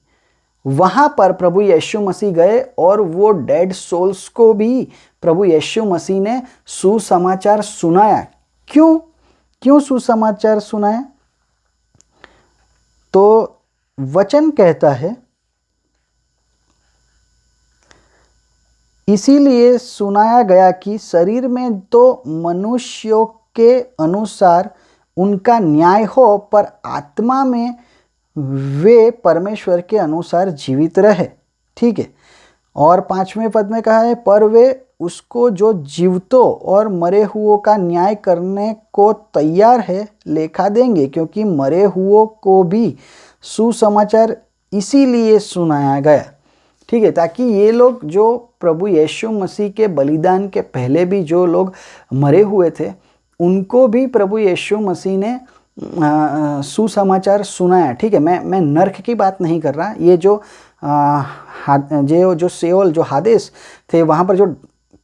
वहाँ पर प्रभु यीशु मसीह गए और वो डेड सोल्स को भी प्रभु यीशु मसीह ने सुसमाचार सुनाया। क्यों सुसमाचार सुनाया? तो वचन कहता है, इसीलिए सुनाया गया कि शरीर में तो मनुष्यों के अनुसार उनका न्याय हो, पर आत्मा में वे परमेश्वर के अनुसार जीवित रहे, ठीक है। और 5वें पद में कहा है, पर वे उसको जो जीवतों और मरे हुओं का न्याय करने को तैयार है लेखा देंगे, क्योंकि मरे हुओं को भी सुसमाचार इसीलिए सुनाया गया, ठीक है, ताकि ये लोग जो प्रभु यीशु मसीह के बलिदान के पहले भी जो लोग मरे हुए थे उनको भी प्रभु यीशु मसीह ने सुसमाचार सुनाया। ठीक है, मैं नरक की बात नहीं कर रहा। ये जो जो सेओल जो हादेस थे, वहाँ पर जो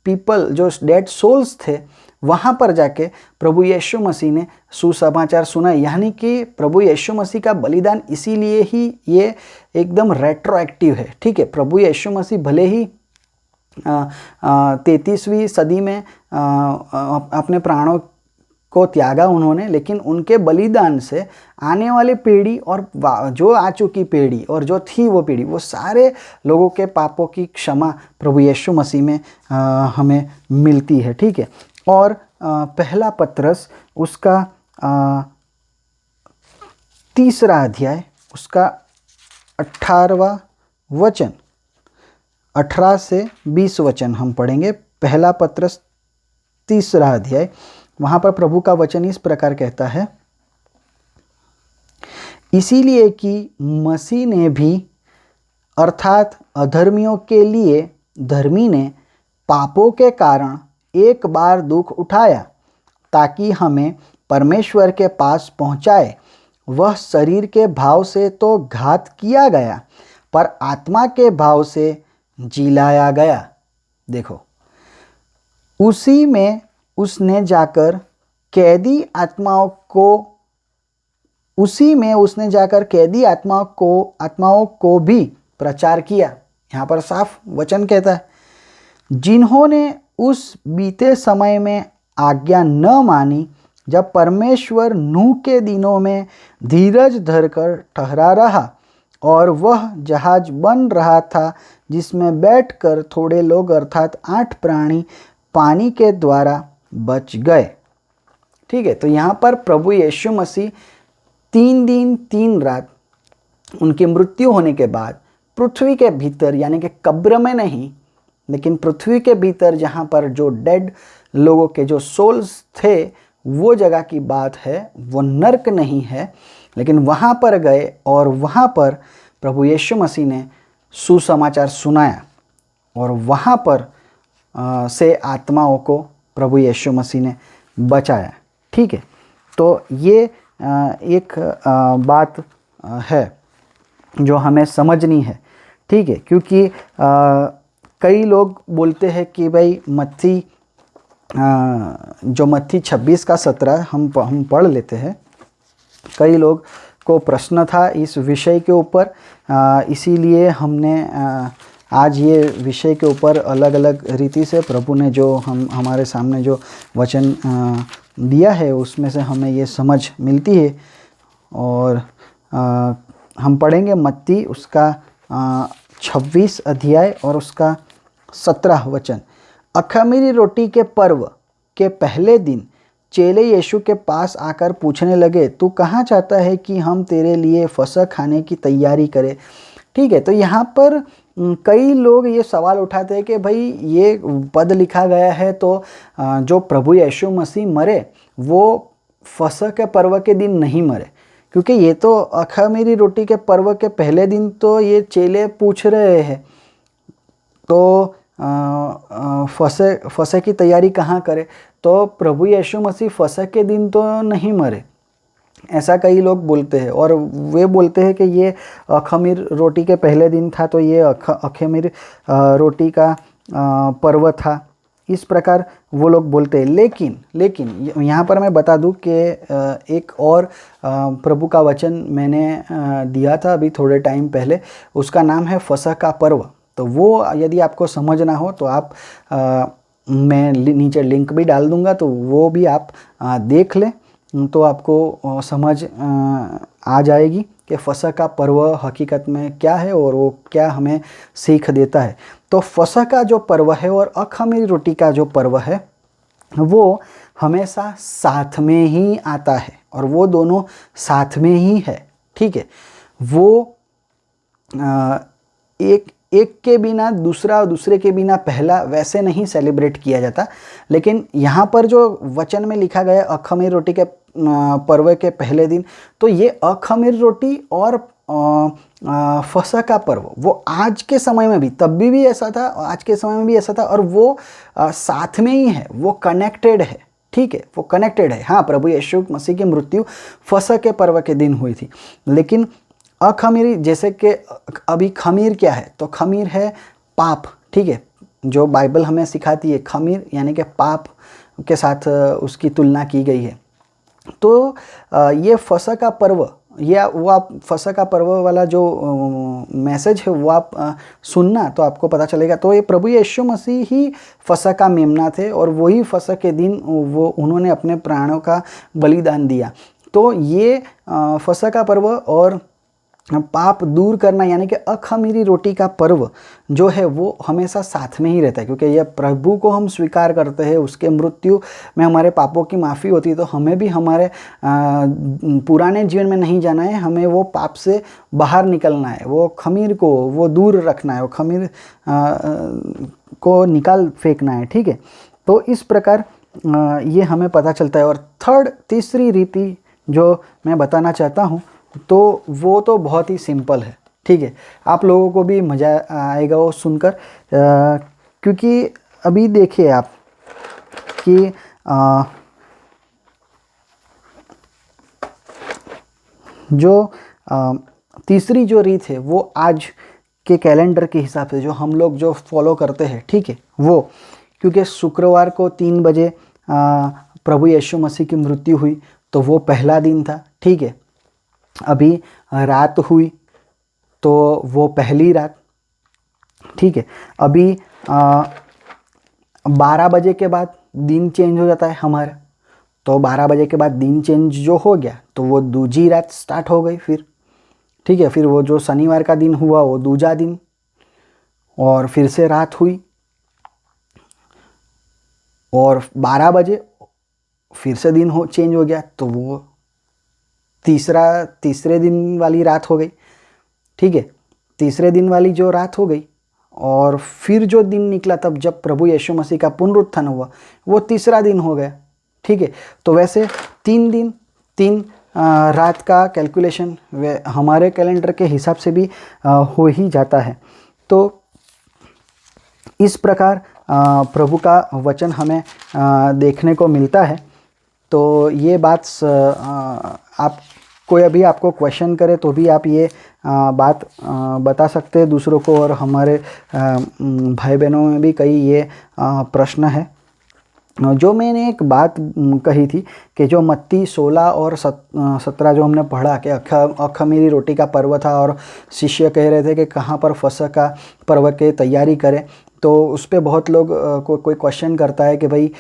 पीपल जो डेड सोल्स थे, वहाँ पर जाके प्रभु यीशु मसीह ने सुसमाचार सुनाए। यानी कि प्रभु यीशु मसीह का बलिदान इसीलिए ही ये एकदम रेट्रोएक्टिव है। ठीक है, प्रभु यीशु मसीह भले ही 33वीं सदी में अपने प्राणों को त्यागा उन्होंने, लेकिन उनके बलिदान से आने वाली पीढ़ी और जो आ चुकी पीढ़ी और जो थी वो पीढ़ी, वो सारे लोगों के पापों की क्षमा प्रभु यीशु मसीह में हमें मिलती है। ठीक है, और पहला पत्रस उसका 3रा अध्याय उसका 18वां वचन, 18 से 20 वचन हम पढ़ेंगे। पहला पत्रस 3रा अध्याय, वहाँ पर प्रभु का वचन इस प्रकार कहता है, इसीलिए कि मसीह ने भी अर्थात अधर्मियों के लिए धर्मी ने पापों के कारण एक बार दुख उठाया, ताकि हमें परमेश्वर के पास पहुँचाए। वह शरीर के भाव से तो घात किया गया, पर आत्मा के भाव से जिलाया गया। देखो, उसी में उसने जाकर कैदी आत्माओं को भी प्रचार किया। यहाँ पर साफ वचन कहता है, जिन्होंने उस बीते समय में आज्ञा न मानी, जब परमेश्वर नूह के दिनों में धीरज धरकर ठहरा रहा और वह जहाज बन रहा था, जिसमें बैठकर थोड़े लोग अर्थात 8 प्राणी पानी के द्वारा बच गए। ठीक है, तो यहाँ पर प्रभु यीशु मसीह 3 दिन 3 रात उनकी मृत्यु होने के बाद पृथ्वी के भीतर, यानी कि कब्र में नहीं, लेकिन पृथ्वी के भीतर जहाँ पर जो डेड लोगों के जो सोल्स थे, वो जगह की बात है, वो नरक नहीं है, लेकिन वहाँ पर गए और वहाँ पर प्रभु यीशु मसीह ने सुसमाचार सुनाया और वहाँ पर से आत्माओं को प्रभु यीशु मसीह ने बचाया। ठीक है, तो ये एक बात है जो हमें समझनी है। ठीक है, क्योंकि कई लोग बोलते हैं कि भाई मत्ती जो मत्ती 26 का 17 हम पढ़ लेते हैं। कई लोग को प्रश्न था इस विषय के ऊपर, इसीलिए हमने आज ये विषय के ऊपर अलग अलग रीति से प्रभु ने जो हमारे सामने जो वचन दिया है उसमें से हमें ये समझ मिलती है। और हम पढ़ेंगे मत्ती उसका 26 अध्याय और उसका 17 वचन। अख़मीरी रोटी के पर्व के पहले दिन चेले यीशु के पास आकर पूछने लगे, तू कहाँ चाहता है कि हम तेरे लिए फसह खाने की तैयारी करें। ठीक है, तो यहाँ पर कई लोग ये सवाल उठाते हैं कि भाई ये पद लिखा गया है तो जो प्रभु यीशु मसीह मरे वो फसह के पर्व के दिन नहीं मरे, क्योंकि ये तो अख़मीरी रोटी के पर्व के पहले दिन तो ये चेले पूछ रहे हैं, तो फसह की तैयारी कहाँ करें। तो प्रभु यीशु मसीह फसह के दिन तो नहीं मरे, ऐसा कई लोग बोलते हैं। और वे बोलते हैं कि ये अख़मीर रोटी के पहले दिन था, तो ये अख़मीर रोटी का पर्व था, इस प्रकार वो लोग बोलते हैं। लेकिन यहाँ पर मैं बता दूं कि एक और प्रभु का वचन मैंने दिया था अभी थोड़े टाइम पहले, उसका नाम है फसह का पर्व। तो वो यदि आपको समझना हो तो आप मैं नीचे लिंक भी डाल दूंगा, तो वो भी आप देख लें, तो आपको समझ आ जाएगी कि फसह का पर्व हकीकत में क्या है और वो क्या हमें सीख देता है। तो फसह का जो पर्व है और अख़मीरी रोटी का जो पर्व है वो हमेशा साथ में ही आता है और वो दोनों साथ में ही है। ठीक है, वो एक के बिना दूसरा और दूसरे के बिना पहला वैसे नहीं सेलिब्रेट किया जाता। लेकिन यहाँ पर जो वचन में लिखा गया अख़मीरी रोटी के पर्व के पहले दिन, तो ये अख़मीरी रोटी और फसह का पर्व वो आज के समय में भी, तब भी ऐसा था, आज के समय में भी ऐसा था, और वो साथ में ही है, वो कनेक्टेड है। ठीक है, वो कनेक्टेड है। हाँ, प्रभु यीशु मसीह की मृत्यु फसह के पर्व के दिन हुई थी, लेकिन अखमीरी, जैसे कि अभी खमीर क्या है, तो खमीर है पाप। ठीक है, जो बाइबल हमें सिखाती है, खमीर यानी कि पाप के साथ उसकी तुलना की गई है। तो ये फसह का पर्व, या वो आप फसह का पर्व वाला जो मैसेज है वो आप सुनना, तो आपको पता चलेगा। तो ये प्रभु यीशु मसीह ही फसह का मेमना थे, और वही फसह के दिन वो उन्होंने अपने प्राणों का बलिदान दिया। तो ये फसह का पर्व और पाप दूर करना यानी कि अखमीरी रोटी का पर्व जो है वो हमेशा साथ में ही रहता है, क्योंकि यह प्रभु को हम स्वीकार करते हैं, उसके मृत्यु में हमारे पापों की माफ़ी होती है। तो हमें भी हमारे पुराने जीवन में नहीं जाना है, हमें वो पाप से बाहर निकलना है, वो खमीर को वो दूर रखना है, वो खमीर को निकाल फेंकना है। ठीक है, तो इस प्रकार ये हमें पता चलता है। और तीसरी रीति जो मैं बताना चाहता हूँ, तो वो तो बहुत ही सिंपल है। ठीक है, आप लोगों को भी मज़ा आएगा वो सुनकर, क्योंकि अभी देखिए आप कि जो तीसरी जो रीत है वो आज के कैलेंडर के हिसाब से जो हम लोग जो फॉलो करते हैं, ठीक है, वो क्योंकि शुक्रवार को 3 बजे प्रभु यीशु मसीह की मृत्यु हुई, तो वो पहला दिन था। ठीक है, अभी रात हुई तो वो पहली रात। ठीक है, अभी 12 बजे के बाद दिन चेंज हो जाता है हमारा, तो 12 बजे के बाद दिन चेंज जो हो गया तो वो दूजी रात स्टार्ट हो गई फिर। ठीक है, फिर वो जो शनिवार का दिन हुआ वो दूजा दिन, और फिर से रात हुई, और 12 बजे फिर से दिन चेंज हो गया, तो वो तीसरे दिन वाली रात हो गई। ठीक है, तीसरे दिन वाली जो रात हो गई, और फिर जो दिन निकला तब जब प्रभु यीशु मसीह का पुनरुत्थान हुआ, वो तीसरा दिन हो गया। ठीक है, तो वैसे 3 दिन 3 रात का कैलकुलेशन वे हमारे कैलेंडर के हिसाब से भी हो ही जाता है। तो इस प्रकार प्रभु का वचन हमें देखने को मिलता है। तो ये बात आप कोई अभी आपको क्वेश्चन करे तो भी आप ये बात बता सकते हैं दूसरों को, और हमारे भाई बहनों में भी कई ये प्रश्न है। जो मैंने एक बात कही थी कि जो मत्ती 16 और 17 जो हमने पढ़ा कि अखमीरी रोटी का पर्व था, और शिष्य कह रहे थे कि कहाँ पर फसह का पर्व की तैयारी करें, तो उस पर बहुत लोग कोई क्वेश्चन करता है कि भाई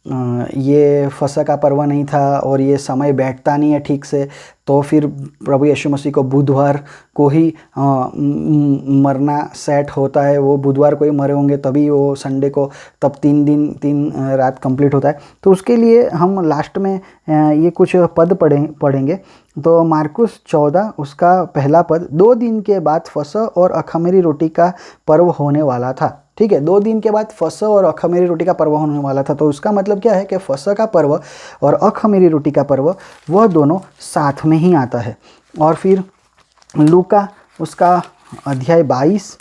ये फसह का पर्व नहीं था और ये समय बैठता नहीं है ठीक से, तो फिर प्रभु यीशु मसीह को बुधवार को ही मरना सेट होता है, वो बुधवार को ही मरे होंगे तभी वो संडे को तब 3 दिन 3 रात कंप्लीट होता है। तो उसके लिए हम लास्ट में ये कुछ पद पढ़ेंगे। तो मार्कुस 14 उसका पहला पद, 2 दिन के बाद फसह और अखमीरी रोटी का पर्व होने वाला था। ठीक है, 2 दिन के बाद फसह और अखमीरी रोटी का पर्व होने वाला था। तो उसका मतलब क्या है कि फसह का पर्व और अखमीरी रोटी का पर्व वह दोनों साथ में ही आता है। और फिर लूका उसका अध्याय 22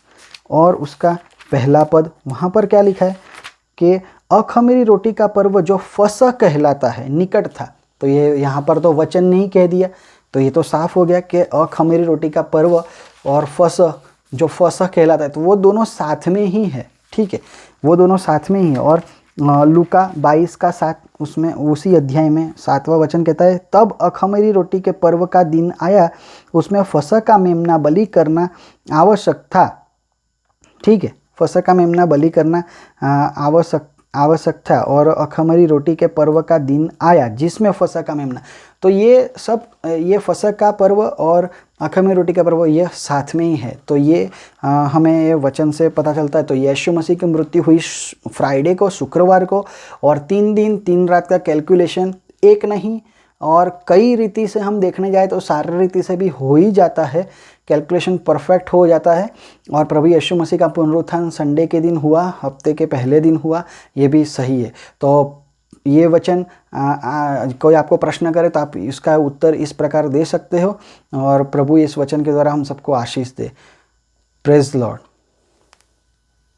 और उसका पहला पद, वहाँ पर क्या लिखा है कि अखमीरी रोटी का पर्व जो फसह कहलाता है निकट था। तो ये यहाँ पर तो वचन नहीं कह दिया, तो ये तो साफ हो गया कि अखमीरी रोटी का पर्व और फसह जो फसह कहलाता है, तो वो दोनों साथ में ही है। ठीक है, वो दोनों साथ में ही है। और लूका 22 का 7 उसमें उसी अध्याय में 7वां वचन कहता है, तब अखमीरी रोटी के पर्व का दिन आया, उसमें फसह का मेमना बलि करना आवश्यक था। ठीक है, फसह का मेमना बलि करना आवश्यक था, और अखमीरी रोटी के पर्व का दिन आया जिसमें फसह का मेमना। तो ये सब, ये फसह का पर्व और अखमीरी रोटी का पर्व ये साथ में ही है। तो ये हमें ये वचन से पता चलता है। तो यीशु मसीह की मृत्यु हुई फ्राइडे को, शुक्रवार को, और 3 दिन 3 रात का कैलकुलेशन एक नहीं और कई रीति से हम देखने जाए तो सारी रीति से भी हो ही जाता है, कैलकुलेशन परफेक्ट हो जाता है। और प्रभु यीशु मसीह का पुनरुत्थान संडे के दिन हुआ, हफ्ते के पहले दिन हुआ, ये भी सही है। तो ये वचन कोई आपको प्रश्न करे तो आप इसका उत्तर इस प्रकार दे सकते हो और प्रभु इस वचन के द्वारा हम सबको आशीष दे। Praise Lord.